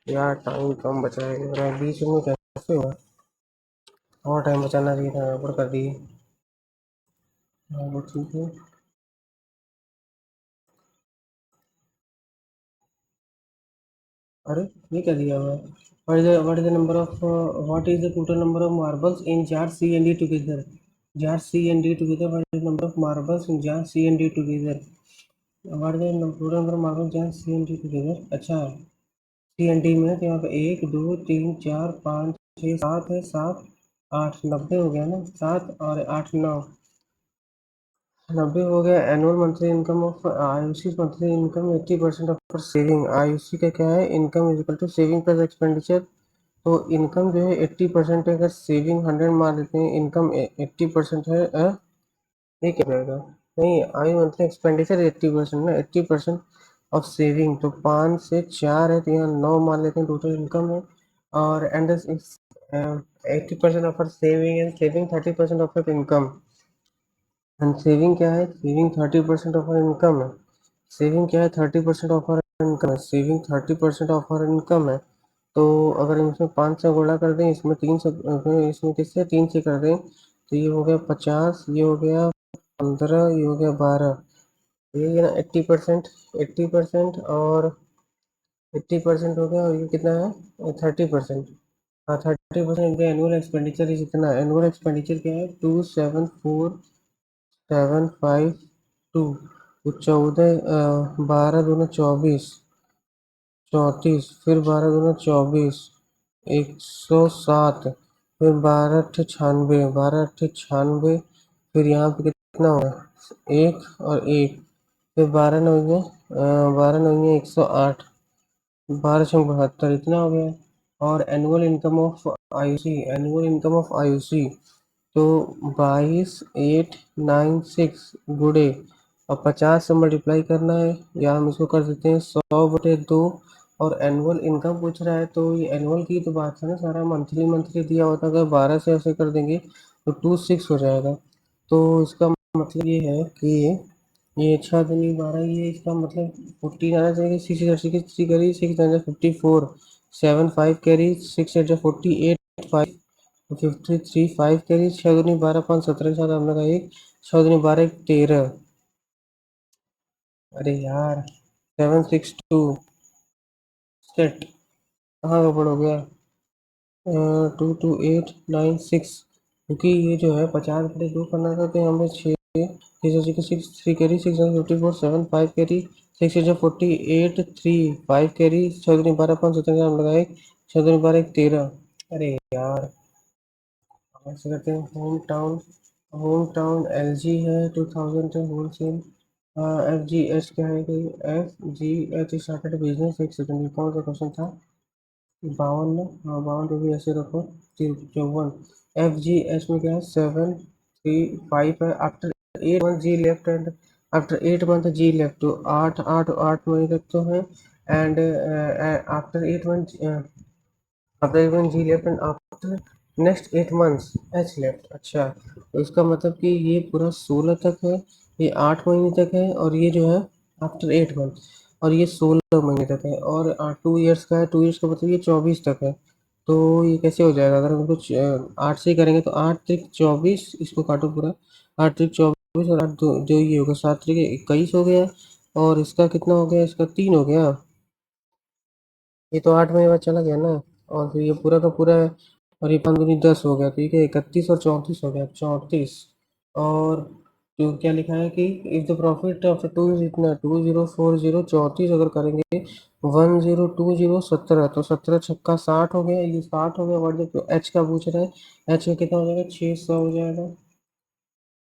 यार टाइम कम बचा है मेरा, बीच में कैसे हुआ, और टाइम बचाना चाहिए था, गड़बड़ कर दी। हाँ वो ठीक है। अरे ये क्या दिया हुआ है, what is the number of what is the total number of marbles in jar C and D together, jar C and D together, what is the number of marbles in jar C and D together, what is the total number of marbles jar C and D together, अच्छा C N D में तो यहाँ पे 1 2 3 4 5 6 7 है, 7 8 90 हो गया ना, 7 और 8 9, 90 हो गया। Annual monthly income of Ayushi, monthly income 80% of saving, Ayushi का क्या है, income is equal to saving plus expenditure. तो इनकम जो है 80% है, अगर सेविंग 100 मान लेते हैं, इनकम 80% है, ये क्या रहेगा, नहीं आई मंथली एक्सपेंडिचर 80% ना, 80% ऑफ सेविंग, तो 5 से 4 है, तो यहाँ 9 मान लेते हैं टोटल इनकम है। और and 80% of saving and saving 30% of income, and saving क्या है, सेविंग 30% ऑफ इनकम है, सेविंग क्या है 30% ऑफ इनकम है, सेविंग 30% ऑफ इनकम है। तो अगर इसमें 5 से गुणा कर दें, इसमें 3 से, इसमें किससे 3 से कर दें, तो ये हो गया 50, ये हो गया 15, ये हो गया 12, ये है ना 80%, 80% और 80% हो गया, और ये कितना है 30%। हाँ 30% एनुअल एक्सपेंडिचर इज इतना, एनुअल एक्सपेंडिचर क्या है 274,752, तो 14 12 दूना 24, 34, फिर 12 दूना 24, 107, फिर 12 अट्ठे 96, 12 अट्ठे 96, फिर यहाँ पे कितना होगा, 1 और 1, फिर 12 नौ 108, 12 छंग 72, इतना हो गया। और annual income of Ayushi, annual income of Ayushi, तो 22,896 गुड़े और 50 से मल्टीप्लाई करना है, या हम इसको कर देते हैं 100/2। और एनुअल इनकम पूछ रहा है, तो ये एनुअल की तो बात है ना, सारा मंथली मंथली दिया होता, अगर 12 से ऐसे कर देंगे तो 26 हो जाएगा। तो इसका मतलब ये है कि ये 6 दूनी 12, ये इसका मतलब 14 आना चाहिए, 6 करी 6 54, 7 5 कैरी 6 8 48, 5 53 5 कैरी, 6 दूनी 12 5 17 के साथ हमने कहा एक, 6 दूनी 12 1 13, अरे यार 762 कहाँ गड़बड़ हो गया, 22896, क्योंकि ये जो है 50/2 करना था, तो हमें 6 6 7 5 कैरी 6 8 48 3 5 कैरी, 6 दूनी 12 5 17 हम लगाए, 6 दूनी 12 1 13, अरे यार ऐसे करते हैं। होम टाउन एल जी है 2000 wholesale, F G H क्या है कि F G H started business, एक सेकंड ये कौन सा क्वेश्चन था, 52 में, हाँ 52 को भी ऐसे रखो, 54, एफ जी एच में क्या है 7 3 5 है, after 8 month G left, and after 8 month G left, तो 8 8 8 महीने तक तो है, and after 8 month, after 8 month G left, and after next 8 months H left, अच्छा तो इसका मतलब कि ये पूरा 16 तक है, ये 8 महीने तक है, और ये जो है आफ्टर 8 मंथ, और ये 16 महीने तक है, और 2 ईयर्स का है, 2 ईयर्स का मतलब ये 24 तक है। तो ये कैसे हो जाएगा, अगर हम कुछ 8 से ही करेंगे, तो 8 3 24, इसको काटो पूरा, 8 3 24 और 8 दो जो ये होगा, 7 3 21 हो गया, और इसका कितना हो गया, इसका 3 हो गया, ये तो 8 महीने बाद चला गया ना, और फिर ये पूरा का पूरा है, और ये 5 दूनी 10 हो गया, ठीक है 31 और 34 हो गया, 34 और तो क्या लिखा है कि if the profit of two is इतना 2040 34 अगर करेंगे 1020 17 तो 17 छक्का 60 हो गया, ये 60 हो गया। वर्ड एच का पूछ रहा है, एच का कितना हो जाएगा 600 हो जाएगा।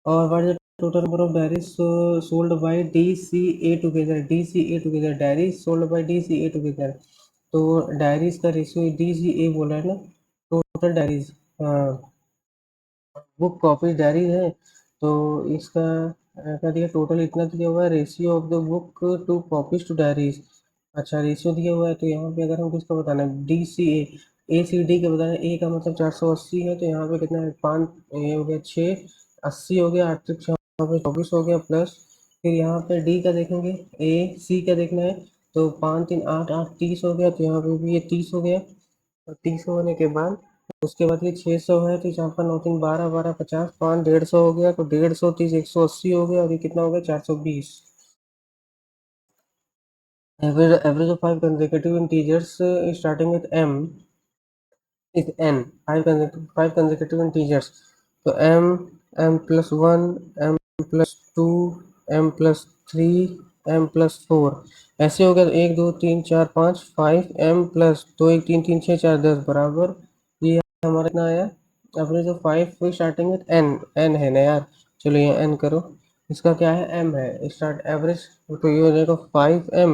और what is the total number of diaries sold by DCA together, DCA together diaries sold by DCA together. तो डायरीज का रेशियो DCA बोला है ना, total diaries, book copy diary है। तो इसका क्या दिया, टोटल इतना दिया हुआ है, ratio of the book to copies to diaries. अच्छा रेशियो दिया हुआ है, तो यहाँ पे अगर हम किसका बताना है, DCA, ACD का बताना है। ए का मतलब 480 है, तो यहाँ पे कितना है 5, ये हो गया 6, 80 हो गया, 8 यहाँ पे 24 हो गया प्लस। फिर यहाँ पे डी का देखेंगे, AC का देखना है, तो 5 3 8 8 30 हो गया, तो यहाँ पे भी ये 30 हो गया। और 30 होने के बाद उसके बाद ये 600 है, तो यहाँ पर 9 3 12 12 50 5 150 हो गया, तो 150 30 180 हो गया, और ये कितना हो गया 420। Average of 5 consecutive integers starting with m is n, 5 consecutive integers। तो m plus 1, m plus 2, m plus 3, m plus 4 ऐसे हो गया। तो 1 2 3 4 5 5 m प्लस 2 1 3 3 6 4 10 बराबर, ये हमारा कितना आया, average of 5 starting with n है ना यार। चलो ये n करो, इसका क्या है m है स्टार्ट एवरेज, तो ये हो जाएगा 5m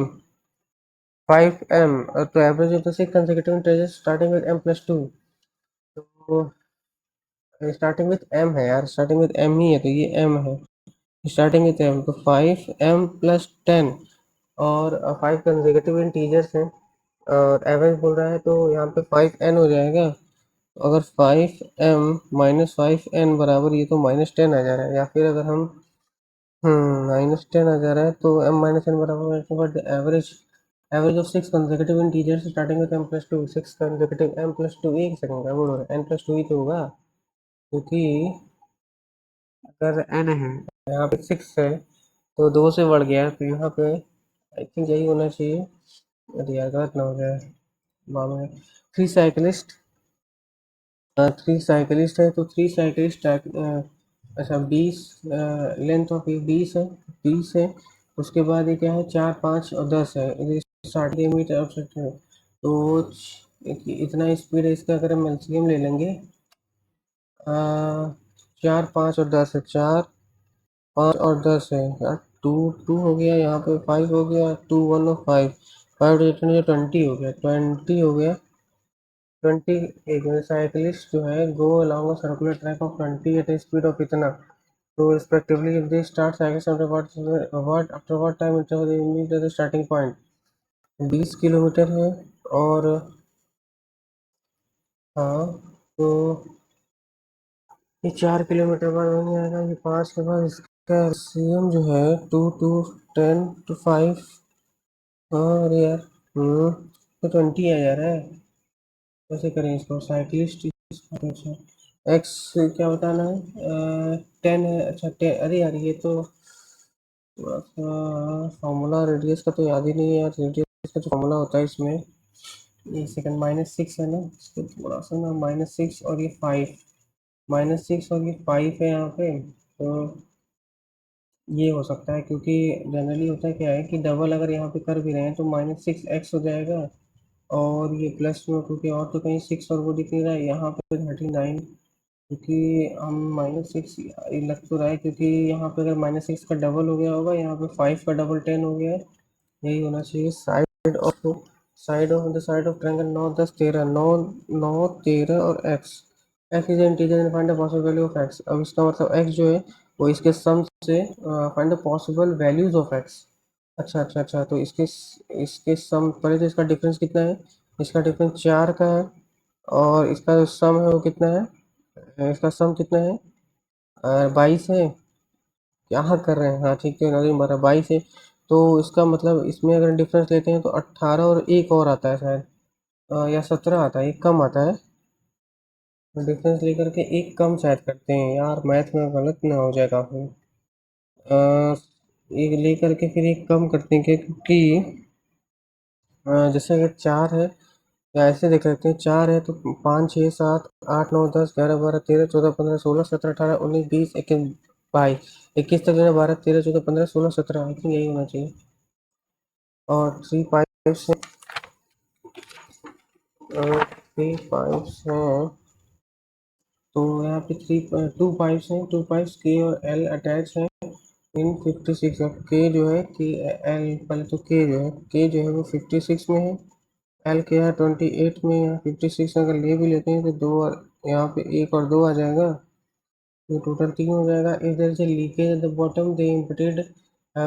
तो average of the 6 consecutive integers starting with m plus 2। तो स्टार्टिंग विथ m है यार, स्टार्टिंग विथ m ही है, तो ये m है स्टार्टिंग विथ m, तो 5m प्लस 10। और 5 कंसेक्यूटिव इंटीजर्स हैं और एवरेज बोल रहा है, तो यहाँ पे 5n हो जाएगा। तो अगर 5m माइनस 5n बराबर, ये तो -10 आ जा रहा है, या फिर अगर हम -10 आ जा रहा है, तो m माइनस एन बराबर but average, average of 6 consecutive integers starting with m plus 2, 6 consecutive m plus 2, एक सेकंड का बोल रहा है n प्लस 2 ही तो होगा, क्योंकि अगर n है यहाँ पे 6 है, तो 2 से बढ़ गया है, तो यहाँ पे आई थिंक यही होना चाहिए। अरे यार गलत ना हो जाए मामले। थ्री साइकिलिस्ट, थ्री साइकिलिस्ट है, तो थ्री साइकिलिस्ट अच्छा 20, लेंथ ऑफ ये 20 है, 20 है। उसके बाद ये क्या है 4 5 और 10 है, स्टार्ट मीटर है, तो इतना स्पीड है इसका, अगर हम एलसीएम ले लेंगे 4 5 और 10 है, 4 5 और 10 है यार, 2 2 हो गया, यहाँ पे 5 हो गया, 2 1 और 5 5 20 हो गया, 20 हो गया। 20 एक साइकिलिस्ट जो है go along a circular track of 20 at a speed of इतना, तो respectively if they start cycle after what after what time interval they meet the starting point, 20 kilometre है। और हाँ, तो ये 4 किलोमीटर बाद नहीं आएगा, ये 5 के बाद इसका सीएम जो है 2 2 10 टू 5। हाँ अरे यार, तो 20 आ जा रहा है, कैसे करें इसको साइकिलिस्ट। अच्छा एक्स क्या बताना है, 10 है, अच्छा 10, अरे यार ये तो थोड़ा सा फॉर्मूला रेडियस का तो याद ही नहीं है यार, रेडियस का जो फॉर्मूला होता है इसमें, एक सेकंड, -6 है ना, इसको थोड़ा सा ना, -6 और ये 5, -6 और ये 5 है यहाँ पे, तो ये हो सकता है, क्योंकि जनरली होता क्या है कि डबल अगर यहाँ पे कर भी रहे हैं तो -6x हो जाएगा, और ये प्लस में, क्योंकि और तो कहीं 6 और वो दिख नहीं रहा है, यहाँ पे 39, क्योंकि हम -6 लग तो रहा है, क्योंकि यहाँ पे अगर -6 का डबल हो गया होगा, यहाँ पे 5 का डबल 10 हो गया है, यही होना चाहिए। साइड ऑफ ट्रायंगल 9 10 13, 9 9 13 और x is integer and find the possible value of x. अब इसका मतलब एक्स जो है वो इसके सम से find the possible values of x. अच्छा अच्छा अच्छा, तो इसके सम, पहले तो इसका डिफरेंस कितना है, इसका डिफरेंस 4 का है, और इसका जो सम है वो कितना है, इसका सम कितना है 22 है, क्या कर रहे हैं, हाँ ठीक है, नवीन 12 22 है। तो इसका मतलब इसमें अगर डिफरेंस लेते हैं तो 18 और एक और आता है शायद, या 17 आता है, एक कम आता है, तो डिफरेंस लेकर के एक कम शायद करते हैं यार, मैथ में गलत ना हो जाए काफ़ी। एक लेकर के फिर एक कम करते हैं क्या, क्योंकि जैसे अगर 4 है, या ऐसे देख लेते हैं, 4 है तो 5 6 7 8 9 10 11 12 13 14 15 16 17 18 19 20 21 बाई 21 तक लेना, 12 13 14 15 16 17, आई थिंक यही होना चाहिए। और 3 पाइप्स हैं, 3 पाइप्स हैं, तो यहाँ पे 2 पाइप्स हैं, 2 पाइप्स के और एल अटैच है इन 56। अब के जो है के एल, पहले तो के जो है वो 56 में है, एल के यहाँ 28 में, यहाँ 56 अगर ले भी लेते हैं तो दो और यहाँ पे एक और दो आ जाएगा, तो टोटल 3 हो जाएगा। If there is a leakage at the bottom they emptied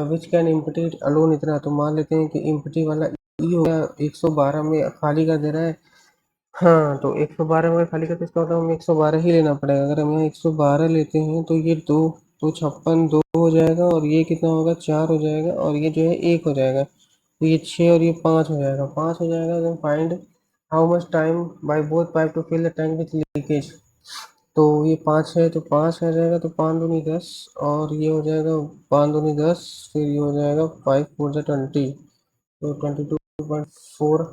which can emptied alone, इतना तो मान लेते हैं कि इम्पटी वाला ई हो गया, 112 में खाली कर दे रहा है। हाँ, तो 112 में खाली करके इसका मतलब हमें 112 ही लेना पड़ेगा। अगर हम यहाँ 112 लेते हैं तो ये दो, तो 56 दो हो जाएगा, और ये कितना होगा 4 हो जाएगा, और ये जो है 1 हो जाएगा, तो ये 6 और ये 5 हो जाएगा, 5 हो जाएगा। Then find how much time by both pipe to fill the tank with leakage. तो ये 5 है तो 5 आ जाएगा, तो 5 दूनी 10, और ये हो जाएगा 5 दूनी 10, फिर ये हो जाएगा 5 4 20, तो 22.4।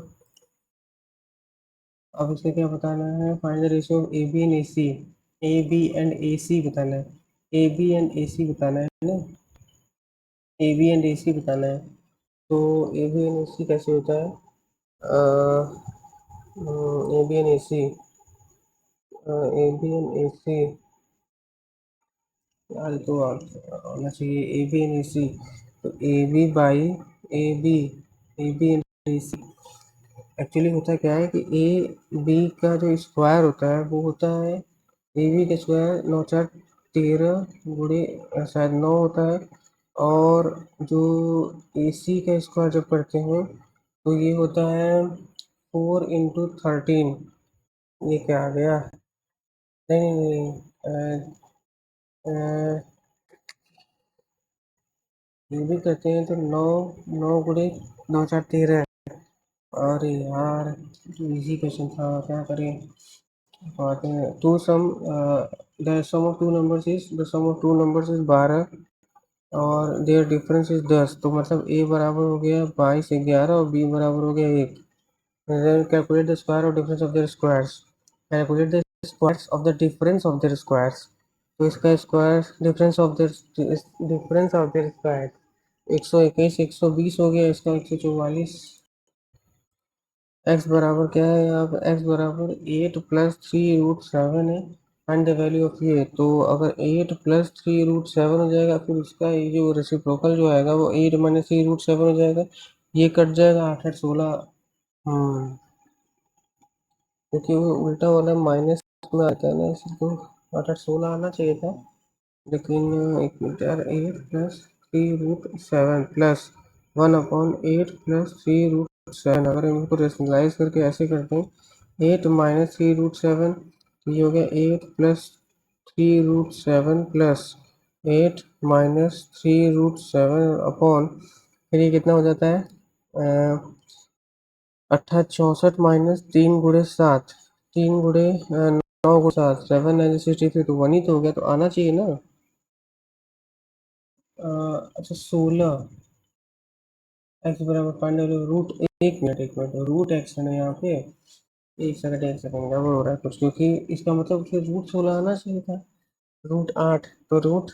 अब इसमें क्या बताना है, find the ratio of A B and A C, A B and A C बताना है, A B and A C बताना है ना, ए बी एंड ए सी बताना है। तो ए बी एंड ए सी कैसे होता है, A B and A C, A B and A C यार, तो आना चाहिए ए बी एंड ए सी, तो A B by A B, A B and A C. Actually होता क्या है कि ए बी का जो स्क्वायर होता है वो होता है, ए बी का स्क्वायर 9 4 13 गुणे शायद 9 होता है, और जो ए सी का स्क्वायर जब करते हैं तो ये होता है 4 × 13। ये क्या आ गया, नहीं नहीं नहीं, ये भी करते हैं तो 9 9 गुणे 9 4 13। अरे यार, इजी क्वेश्चन था, क्या करें। आते हैं to sum, the sum of two numbers is, the sum of two numbers is 12, और देयर डिफरेंस इज 10, तो मतलब ए बराबर हो गया 22 11, और बी बराबर हो गया 1। then calculate the square of difference of their squares, calculate the squares of the difference of their squares। तो इसका square difference of their square 121 120 हो गया, इसका 144। एक्स बराबर क्या है यहाँ पर, एक्स बराबर 8 + 3√7 है, फाइंड द वैल्यू ऑफ ये। तो अगर 8 + 3√7 हो जाएगा, फिर उसका ये जो रेसिप्रोकल जो आएगा वो 8 - 3√7 हो जाएगा, ये कट जाएगा 8 8 16। क्योंकि वो उल्टा वाला माइनस में आता है ना, इसे तो 8 8 16 आना चाहिए था, लेकिन एक मिनट यार, 8 + 3√7 प्लस 1/8 + 3√7, अगर हम इनको रेशनलाइज करके ऐसे करते हैं 8 - 3√7, तो ये हो गया 8 + 3√7 प्लस 8 - 3√7 अपॉन, फिर ये कितना हो जाता है, 64 - 3 × 7, 3 × 9 × 7, 7 9 63, तो 1 ही तो हो गया, तो आना चाहिए ना। अच्छा 16, एक्स बराबर फाइंड रूट, एक मिनट रूट एक्स है ना यहाँ पे, एक सेकंड गड़बड़ हो रहा है कुछ, क्योंकि इसका मतलब फिर रूट 16 आना चाहिए था, रूट 8, तो रूट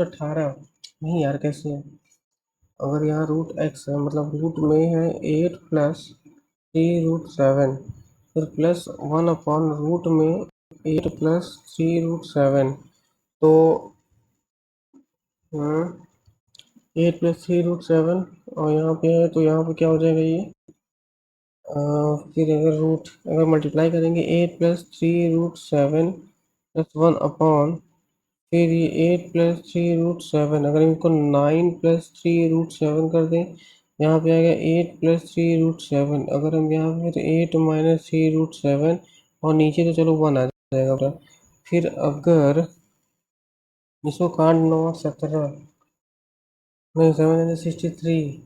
18, नहीं यार कैसे है, अगर यहाँ रूट एक्स है मतलब रूट में है 8 + 3√7, फिर प्लस 1/रूट में 8 + 3√7, तो 8 + 3√7, और यहाँ पे है तो यहाँ पे क्या हो जाएगा ये, फिर अगर मल्टीप्लाई करेंगे 8 + 3√7 प्लस 1 फिर ये 8 + 3√7, अगर इनको 9 + 3√7 कर दें, यहाँ पे आएगा 8 + 3√7, अगर हम यहाँ पे तो 8 - 3√7, और नीचे तो चलो 1 आ जाएगा पूरा। फिर अगर इसको काट 9 17, नहीं 763,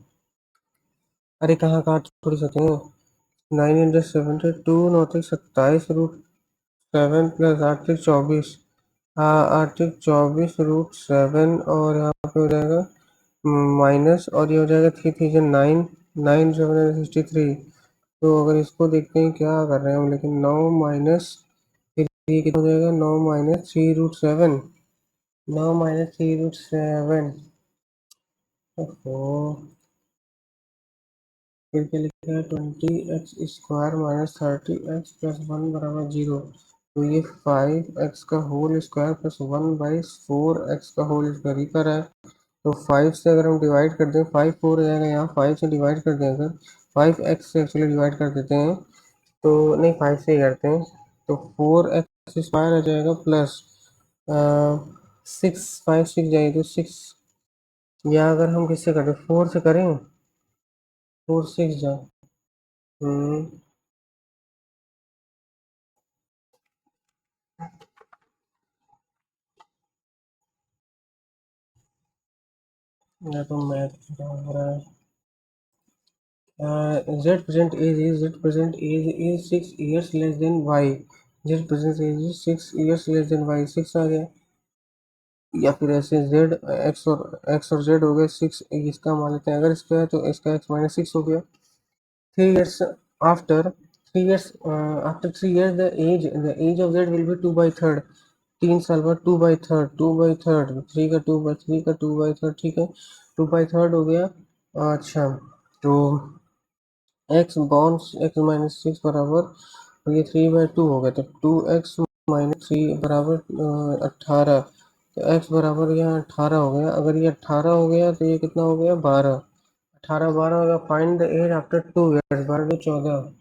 अरे कहाँ काट थोड़ी सकते हैं, 972, 9 × 27 √7 प्लस 8 × 24, हाँ 8 × 24 √7, और यहाँ पे हो जाएगा माइनस, और ये हो जाएगा 3 3 9, 9 763। तो अगर इसको देखते हैं क्या कर रहे हैं हम, लेकिन 9 माइनस, फिर ये कितना हो जाएगा, 9 - 3√7, 9 माइनस 3√7। फिर क्या लिखा है, 20x² माइनस 30x+1 बराबर 0। तो ये 5x का होल स्क्वायर प्लस 1/4x का होल स्क्वायर ही कर है। तो 5 से अगर हम डिवाइड कर दें, 5 4 हो जाएगा, यहाँ 5 से डिवाइड कर दें, अगर 5x से एक्चुअली डिवाइड कर देते हैं तो नहीं 5 से ही करते हैं, तो 4x² आ जाएगा प्लस 6, 5 6 जाएगी तो 6, या अगर हम किससे करें, 4 से करें, 4 6 जा। या तो मैथ हो रहा है। Z present age is 6 years less than Y। Z present age is 6 years less than Y, 6 आ गया। या फिर ऐसे Z X और Z हो गए 6, इसका मान लेते हैं अगर इसका है तो इसका X-6 हो गया। 3 years after 3 years after 3 years the age of Z will be 2/3। 3 साल बाद 2/3 3 का 2/3 का 2/3, ठीक है, 2/3 हो गया। अच्छा, तो x-6 बराबर, और ये 3/2 हो गया, तो 2x-3 बराबर 18। तो x बराबर यहाँ 18 हो गया। अगर ये 18 हो गया तो ये कितना हो गया, 12। 18 12 हो गया। Find the age after 2 years, 12 to 14।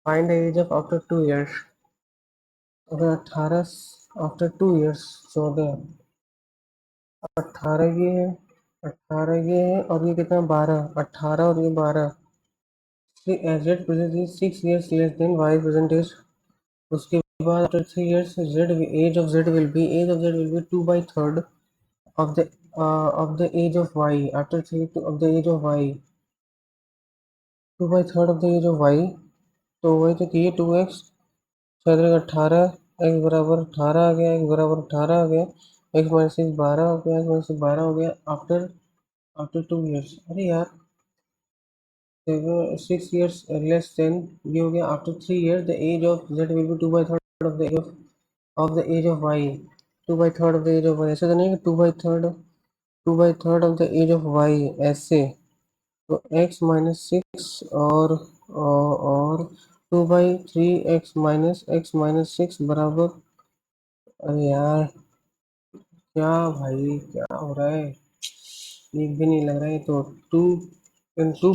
Find the age of after 2 years। अगर 18 आफ्टर 2 years 14, 18 ये है, 18 ये है, और ये कितना 12, 18 और ये 12। Z present is 6 years less than Y present is। उसके बाद after 3 years age of Z will be 2/3 of the age of Y। after 3 of the age of Y, 2/3 of the age of Y। तो वही तो किए 2x 18, x बराबर 18 आ गया, x बराबर 18 आ गया, x-6 12 हो गया, x-6 12 हो गया आफ्टर 2 years। अरे यार, 6 years लेस देन, ये हो गया after 3 years the age of Z will be 2/3 of the age of the age of Y। 2/3 of the age of Y, ऐसा तो नहीं कि 2/3 of the age of Y ऐसे। तो x-6 और 2/3 x-6 बराबर, अरे यार क्या भाई क्या हो रहा है, एक भी नहीं लग रहा है। तो two in two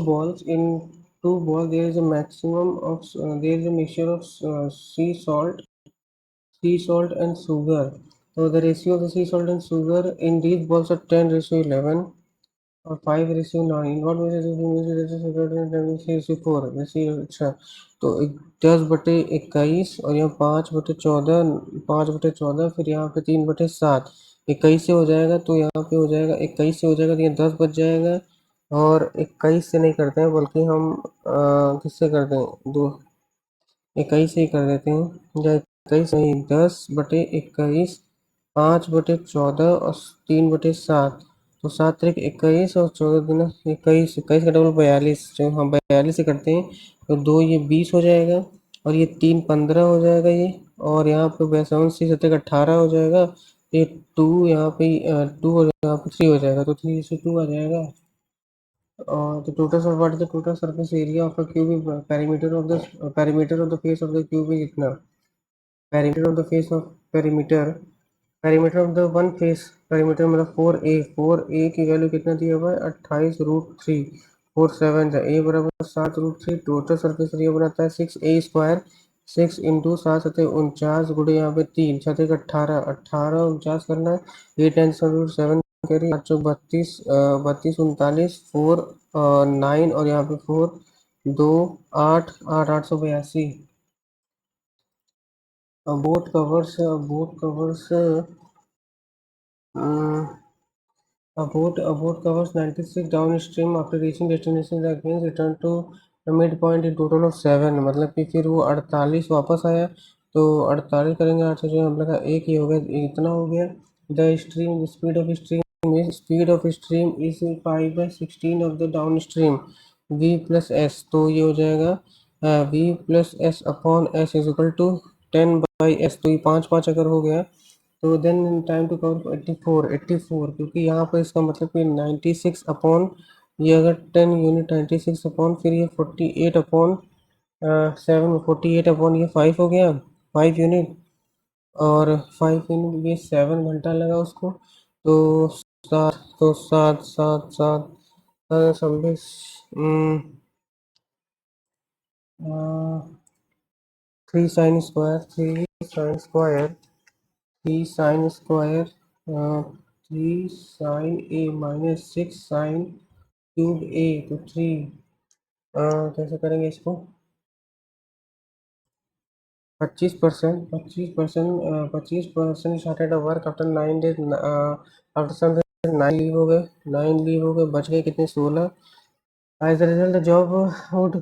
ball there is a maximum of there is a mixture of sea salt and sugar। So the ratio of the sea salt and sugar in these balls are 10:11 और 5:9। What was it? जैसे, अच्छा, तो 10/21 और यहाँ 5/14, 5/14, फिर यहाँ पे 3/7। 21 से हो जाएगा तो यहाँ पे हो जाएगा, 21 से हो जाएगा तो ये 10 बच जाएगा। और 21 से नहीं करते हैं, बल्कि हम किससे करते हैं, दो 21 से ही कर देते हैं, या 21 नहीं, 10/21, 5/14 और 3/7। तो 7 × 21 और 14 × 21, 21 का डबल 42, जो हम 42 से करते हैं तो 2 ये 20 हो जाएगा, और ये 3 15 हो जाएगा ये, और यहाँ पे 7 6 18 हो जाएगा। ये 2 यहाँ पे 2 और यहाँ पे 3 हो जाएगा, तो 3:2 आ जाएगा। The total what is the total surface area of a cube? Perimeter of the face of the cube is इतना। perimeter of the face of perimeter of the one face, perimeter मतलब 4a की value कितना दिया हुआ है, 28√3। 4 7 a बराबर 7√3। Total surface area बनाता है 6a²। 6 इंटू 7 7 49 गुड़े यहाँ पे 3 7 18 18 49 करना है। 8 10 7 करी 8 32 32 39 4 9 और यहाँ पे 4 2 8 8 882। Boat covers A boat covers 96 downstream after reaching destination, the again return to the midpoint in total of 7। मतलब कि फिर वो 48 वापस आया, तो 48 करेंगे 8 से, जो हम लोग का एक ही हो गया, इतना हो गया। The stream speed of stream is 5/16 of the downstream V+S। तो ये हो जाएगा V+S upon S is equal to 10/S। तो ये 5 5 अगर हो गया तो देन टाइम टू कवर 84 क्योंकि यहाँ पर इसका मतलब कि 96 अपॉन ये अगर 10 यूनिट 96 अपॉन फिर ये 48 अपॉन 7 48 अपॉन ये 5 हो गया 5 यूनिट और 5 यूनिट ये 7 घंटा लगा उसको तो सात सात सात 26 three sine square three sine A minus 6 sine cube A तो 3 कैसे करेंगे इसको 25% started work after 9 days after some 9 leave हो गए बच गए कितने 16 as a result the job would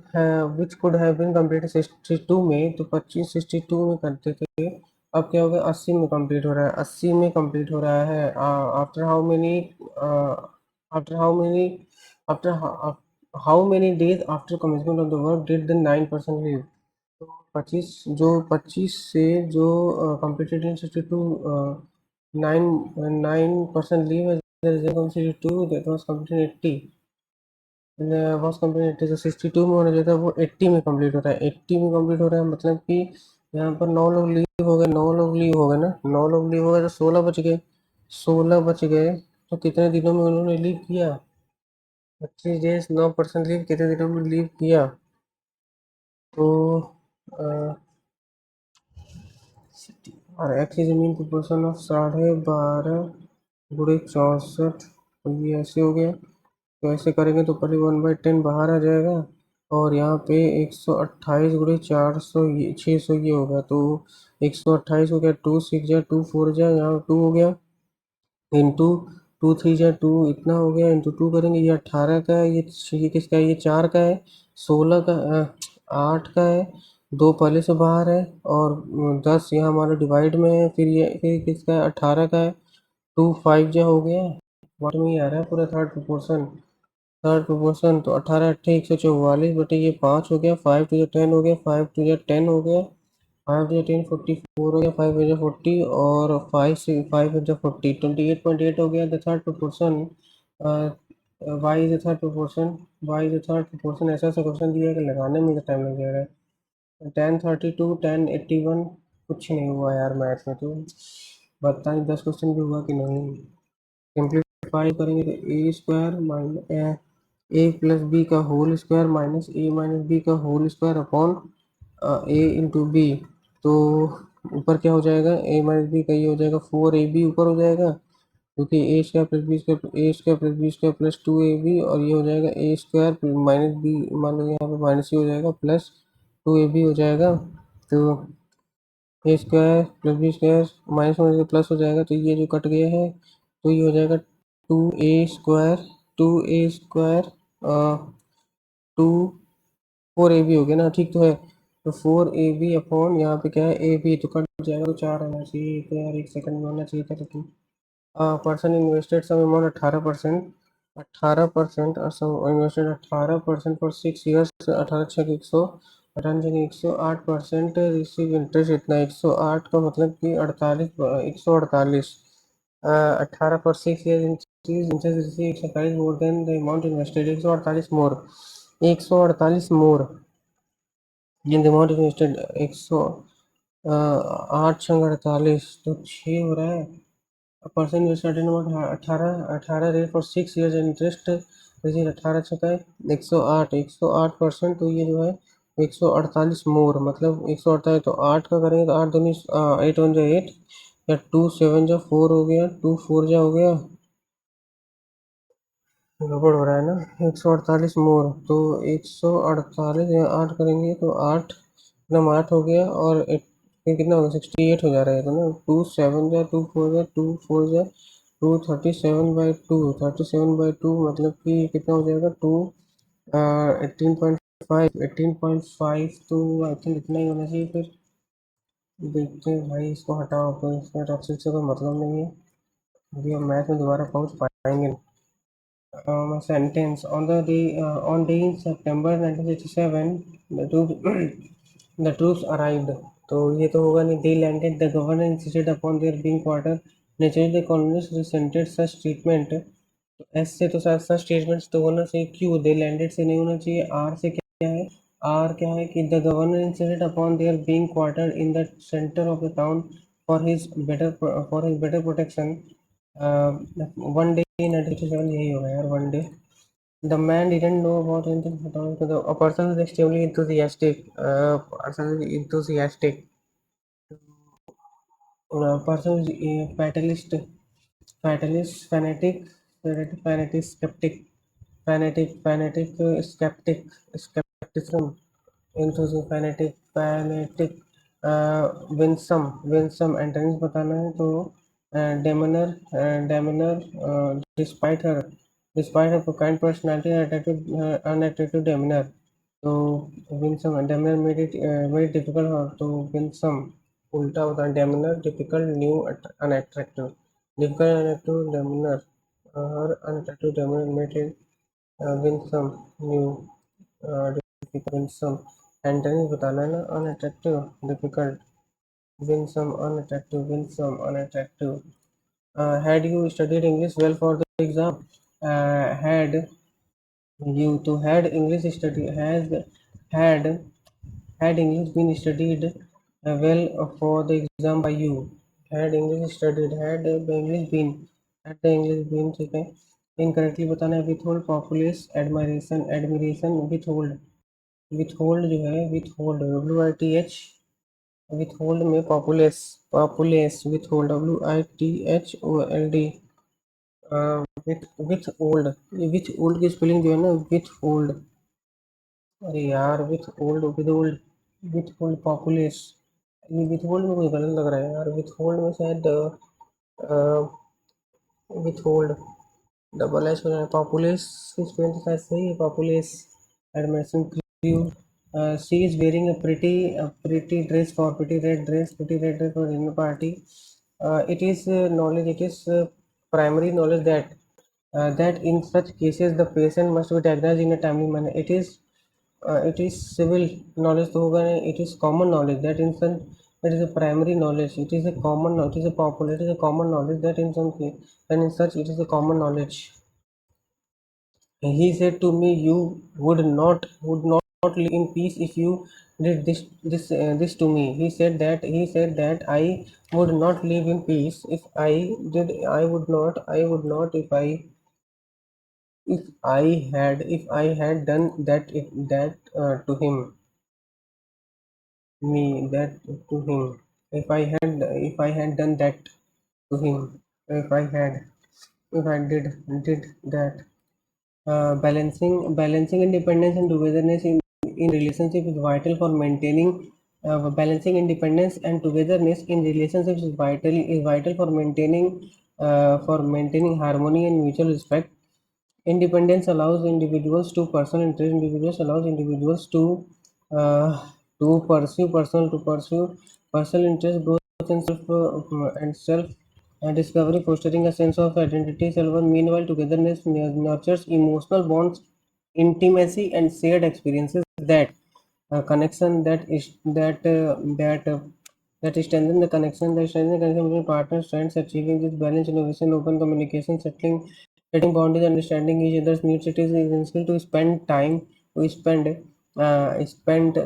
which could have been completed 62 में तो 62 में करते थे अब क्या हो गया 80 में कंप्लीट हो रहा है 80 में कंप्लीट हो रहा है after how many after how many after how many days after commitment of the work did the 9% leave तो 25 से जो कंप्लीटेड इन 62 9% लीव है 62 that was completed 80 first complete 80 से 62 में होना चाहिए था वो 80 में कंप्लीट होता है 80 में कंप्लीट हो रहा है मतलब कि यहाँ पर 9 लोग लीव हो गए 9 लोग लीव हो गए ना 9 लोग लीव हो गए तो 16 बच गए 16 बच गए तो कितने दिनों में उन्होंने लीव किया 25 डेज 9% लीव कितने दिनों में लीव किया तो और x is mean proportion of 12.5 × 64 तो ये ऐसे हो गया तो ऐसे करेंगे तो पहले 1/10 बाहर आ जाएगा और यहाँ पे 128 गुणे 400 ये 600 ये होगा तो 128 हो गया 2 6 जा 2 4 जा यहाँ 2 हो गया इंटू 2 3 जा 2 इतना हो गया इंटू 2 करेंगे ये 18 का है ये किसका है ये 4 का है 16 का 8 का है 2 पहले से बाहर है और 10 यहाँ हमारा डिवाइड में है फिर किसका है 18 का है 2 5 जा हो गया वाट में ही आ रहा है पूरा थर्ड प्रोपोर्शन तो 18 अट्ठे 144 बटे ये 5 हो गया 5 टू 10 हो गया 5 टू 10 हो गया 5 टू 10 44 हो गया 5 जा 40 और 5 से 5 जा 40 28.8 हो गया the third proportion Y is the third proportion ऐसा सा क्वेश्चन दिया है कि लगाने में टाइम लग जा रहा है 1032 1081 कुछ नहीं हुआ यार मैथ में तो बता नहीं 10 क्वेश्चन भी हुआ कि नहीं सिंप्लीफाई करेंगे तो A square minus A plus B का होल स्क्वायर माइनस ए माइनस बी का होल स्क्वायर अपॉन ए इंटू बी तो ऊपर क्या हो जाएगा ए माइनस बी का ये हो जाएगा 4ab ऊपर हो जाएगा क्योंकि A square plus B square plus 2ab और ये हो जाएगा ए स्क्वायर माइनस बी मान लो यहाँ पे माइनस ही हो जाएगा प्लस 2ab हो जाएगा तो A square plus B square minus में प्लस हो जाएगा तो ये जो कट गया है तो ये हो जाएगा 2a स्क्वायर टू 4ab हो गया ना ठीक तो है तो 4ab अपॉन यहाँ पे क्या है ए बी तो कट जाएगा तो 4 आना चाहिए तो यार एक सेकंड में होना चाहिए था लेकिन person invested some amount 18% 18% sum invested 18% for 6 years 18 छः 100 18 छः 108% रिसीव इंटरेस्ट इतना 108 का मतलब कि 48 148 18 for 6 years interest receive 148 more than the amount invested 148 more 148 more in the amount invested 108 छः 48 तो 6 हो रहा है person invest amount 18 rate for 6 years interest जैसे 18 छका है 108% तो ये जो है 148 मोर मतलब 148 तो 8 का करेंगे तो 8 दूनी 8 1 जा 8 या 2 7 जा 4 हो गया 2 4 जा हो गया गड़बड़ हो रहा है ना 148 मोर तो 148 या 8 करेंगे तो 8 एकदम 8 हो गया और फिर कितना होगा 68 हो जा रहा है तो ना 2 7 जा 2 4 जा 2 4 जा 2 37/2 मतलब कि कितना हो जाएगा 18.5 तो आई थिंक इतना ही होना चाहिए फिर देखते हैं भाई इसको हटाओ तो इसका टॉक्सिक से कोई मतलब नहीं है अभी हम मैथ में दोबारा पहुंच पाएंगे sentence on day in September 1967 the troops arrived तो ये तो होगा नहीं। They landed the governor insisted upon their being quarter naturally the colonist resented such treatment. तो एस से तो साथ साथ स्टेटमेंट्स तो होना चाहिए। क्यू दे लैंडेड से नहीं होना चाहिए। आर से क्या है? आर क्या है कि the governor insisted upon their being quarter in the centre of the town for his better protection. One day in administration, यही होगा यार, one day. The man didn't know about anything at all. A person is extremely enthusiastic. Person is enthusiastic. A person is a fatalist. Fatalist, fanatic, skeptic. Fanatic, skeptic, skepticism. Enthusiasm, fanatic. Winsome, Antony's बताना है तो despite her kind personality and unattractive demeanor, तो winsome demeanor made it very difficult her to winsome, उल्टा होता है demeanor, difficult, new, unattractive, difficult, unattractive demeanor, her unattractive demeanor made it winsome, new, difficult, winsome, Antony's बताना है ना, unattractive, difficult, winsome, unattractive. Had you studied English well for the exam? Had you to had English study had had English been studied well for the exam by you? Had English studied, had the English been, ठीक है। Incorrectly बताना है। withhold, populace, admiration, withhold जो है, withhold, withhold में populace, withhold, WITHOLD, with old की spelling जो है ना, विथ ओल्ड, अरे यार, विथ ओल्ड पॉपुलेस, ये विथ ओल्ड में कोई गलत लग रहा है यार। विथ ओल्ड में शायद विथ ओल्ड डबल एच हो जाए। पॉपुलेस की स्पेलिंग तो शायद सही है, populace. Admission crew, she is wearing a pretty dress for pretty red dress for dinner party. It is primary knowledge that in such cases the patient must be diagnosed in a timely manner. It is civil knowledge तो होगा नहीं। It is common knowledge that in some, that is a primary knowledge. It is a popular, it is a common knowledge that in some case, and in such it is a common knowledge. He said to me, "You would not live in peace if you did this to me." He said that I would not live in peace if I did. I would not if I had done that to him, me that to him. If I had done that to him, if I had if I did that. Balancing independence and togetherness in relationship is vital for maintaining. Balancing independence and togetherness in relationships is vital for maintaining harmony and mutual respect. Independence allows individuals to personal interest. Individuals allows individuals uh, to pursue personal interest, growth and discovery, fostering a sense of identity, self. Meanwhile, togetherness nurtures emotional bonds, intimacy, and shared experiences connection that is that strengthen the connection between partners, friends. Achieving this balance, innovation, open communication, setting boundaries, understanding each other's needs. It is essential to spend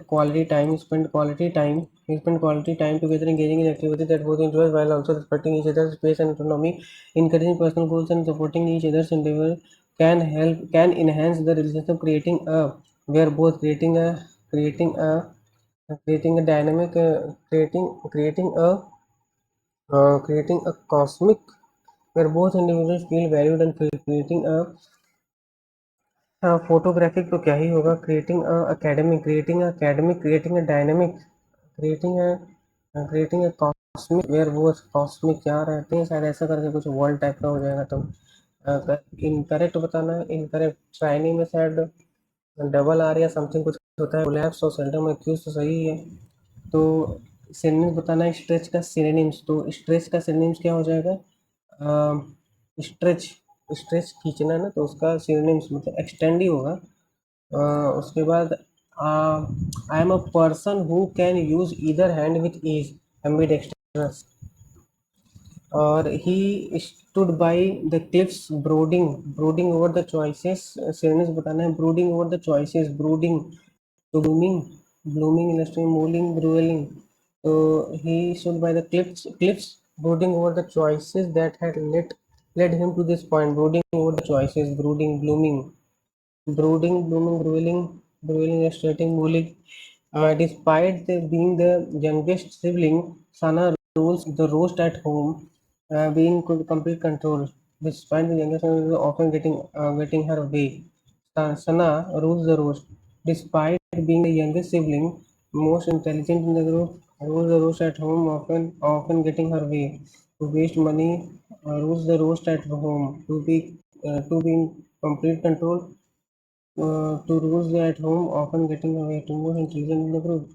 quality time together, engaging in activities that both enjoy while also respecting each other's space and autonomy. Encouraging personal goals and supporting each other's endeavor can enhance the relationship, where both creating a dynamic creating a cosmic where both individuals feel valued and creating a photographic, तो क्या ही होगा, creating a dynamic, creating a cosmic where both cosmic क्या रहते हैं, शायद ऐसा करके कुछ वर्ल्ड टाइप का हो जाएगा। तो इनकरेक्ट बताना है। इनकरेक्ट चाइनी में शायद डबल आर या समथिंग कुछ होता है। कोलैप्स और सेल्डम एक्यूज तो सही है। तो सिनोनिम्स बताना है। स्ट्रेच का सिनोनिम्स, तो स्ट्रेच का सिनोनिम्स क्या हो जाएगा? स्ट्रेच स्ट्रेच खींचना है ना, तो उसका सिनोनिम्स मतलब एक्सटेंड ही होगा। उसके बाद I am a person who can use either hand with ease, ambidextrous. और he stood by the cliffs brooding over the choices. सिरनिस बताना है, brooding over the choices, brooding to blooming industry, mooling, brewing. So he stood by the cliffs brooding over the choices that had led him to this point. Brooding over the choices, brooding, blooming, brewing, stating, mooling. Despite being the youngest sibling, Sana rules the roast at home, being complete control. Despite the youngest sibling often getting her way, Sana rules the roast. Despite being the youngest sibling, most intelligent in the group, rules the roast at home, often getting her way. To waste money, rules the roast at home. To be in complete control, to rules at home, often getting away. To most intelligent in the group,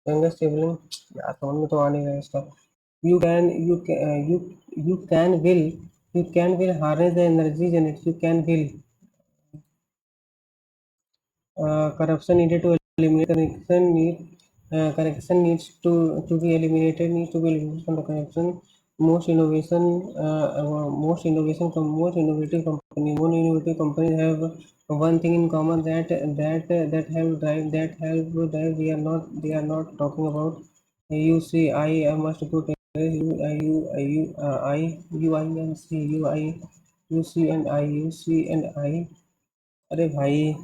youngest sibling. यार समझ में तो आ नहीं रहा है इसका. You can you can will harness the energy generated. You can will corruption needed to eliminate correction needs to be eliminated from the correction. Most innovative companies have one thing in common, that they are not talking about. You see, I must put and C, you see and I. अरे भाई,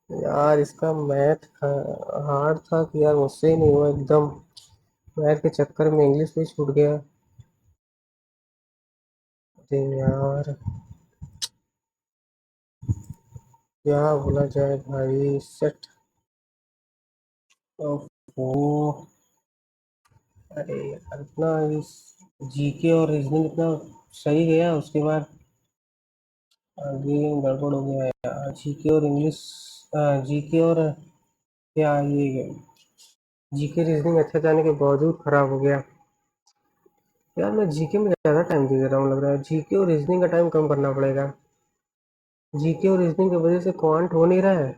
यार इसका math hard था कि यार मुझसे ही नहीं हुआ एकदम. मैथ के चक्कर में इंग्लिश भी छूट गया. अरे यार, क्या बोला जाए भाई. सेट. ओ, अरे यार इतना इस जीके और रीजनिंग इतना सही गया, उसके बाद आगे गड़बड़ हो गया यार. जीके और इंग्लिश, जीके और क्या ये जीके रीजनिंग अच्छा जाने के बावजूद खराब हो गया. यार मैं जीके में ज़्यादा टाइम दे रहा हूँ लग रहा है. जीके और रीजनिंग का टाइम कम करना पड़ेगा. जीके और रीजनिंग की वजह से क्वांट हो नहीं रहा है.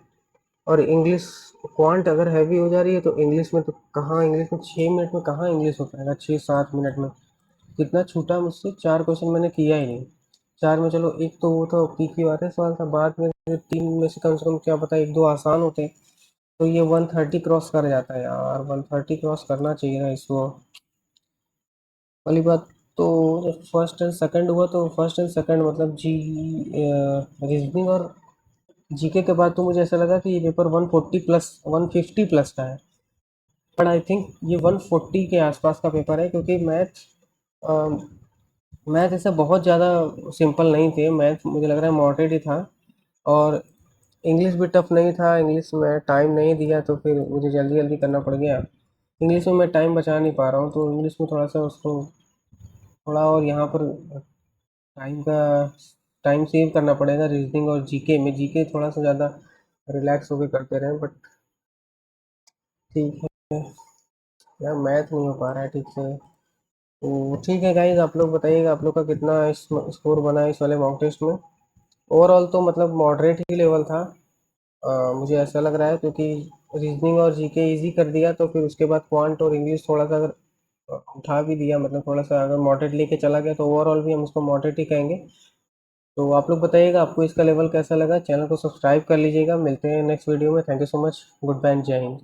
और इंग्लिश, क्वांट अगर हैवी हो जा रही है तो इंग्लिश में तो कहाँ, इंग्लिश में 6 मिनट में कहाँ इंग्लिश हो पाएगा, 6-7 मिनट में. कितना छूटा मुझसे, 4 क्वेश्चन मैंने किया ही नहीं. 4 में चलो एक तो वो तो की वाले सवाल था, बाद में 3 में से कम क्या पता 1-2 आसान होते. तो ये 130 क्रॉस कर जाता है यार. 130 क्रॉस करना चाहिए था इसको. वाली बात. तो जब फर्स्ट एंड सेकंड हुआ तो फर्स्ट एंड सेकंड मतलब रीजनिंग और जीके के बाद तो मुझे ऐसा लगा कि ये पेपर 150 प्लस का है. बट आई थिंक ये 140 के आसपास का पेपर है, क्योंकि मैथ ऐसे बहुत ज़्यादा सिंपल नहीं थे. मैथ मुझे लग रहा है मॉडरेट ही था. और इंग्लिश भी टफ नहीं था. इंग्लिश में टाइम नहीं दिया तो फिर मुझे जल्दी जल्दी करना पड़ गया. इंग्लिश में मैं टाइम बचा नहीं पा रहा हूँ, तो इंग्लिश में थोड़ा सा उसको थोड़ा और यहाँ पर टाइम का टाइम सेव करना पड़ेगा. रीजनिंग और जीके में, जीके थोड़ा सा ज़्यादा रिलैक्स होकर करते रहे. बट ठीक है यार, मैथ नहीं हो पा रहा है ठीक से. तो ठीक है गाइज, आप लोग बताइएगा आप लोग का कितना स्कोर बना है इस वाले मॉक टेस्ट में. ओवरऑल तो मतलब मॉडरेट ही लेवल था. मुझे ऐसा लग रहा है, क्योंकि रीजनिंग और जीके इजी कर दिया, तो फिर उसके बाद क्वांट और इंग्लिश थोड़ा सा अगर उठा भी दिया, मतलब थोड़ा सा अगर मॉडरेट लेके चला गया, तो ओवरऑल भी हम उसको मॉडरेट ही कहेंगे. तो आप लोग बताइएगा आपको इसका लेवल कैसा लगा. चैनल को सब्सक्राइब कर लीजिएगा. मिलते हैं नेक्स्ट वीडियो में. Thank you so much. Goodbye, जय हिंद.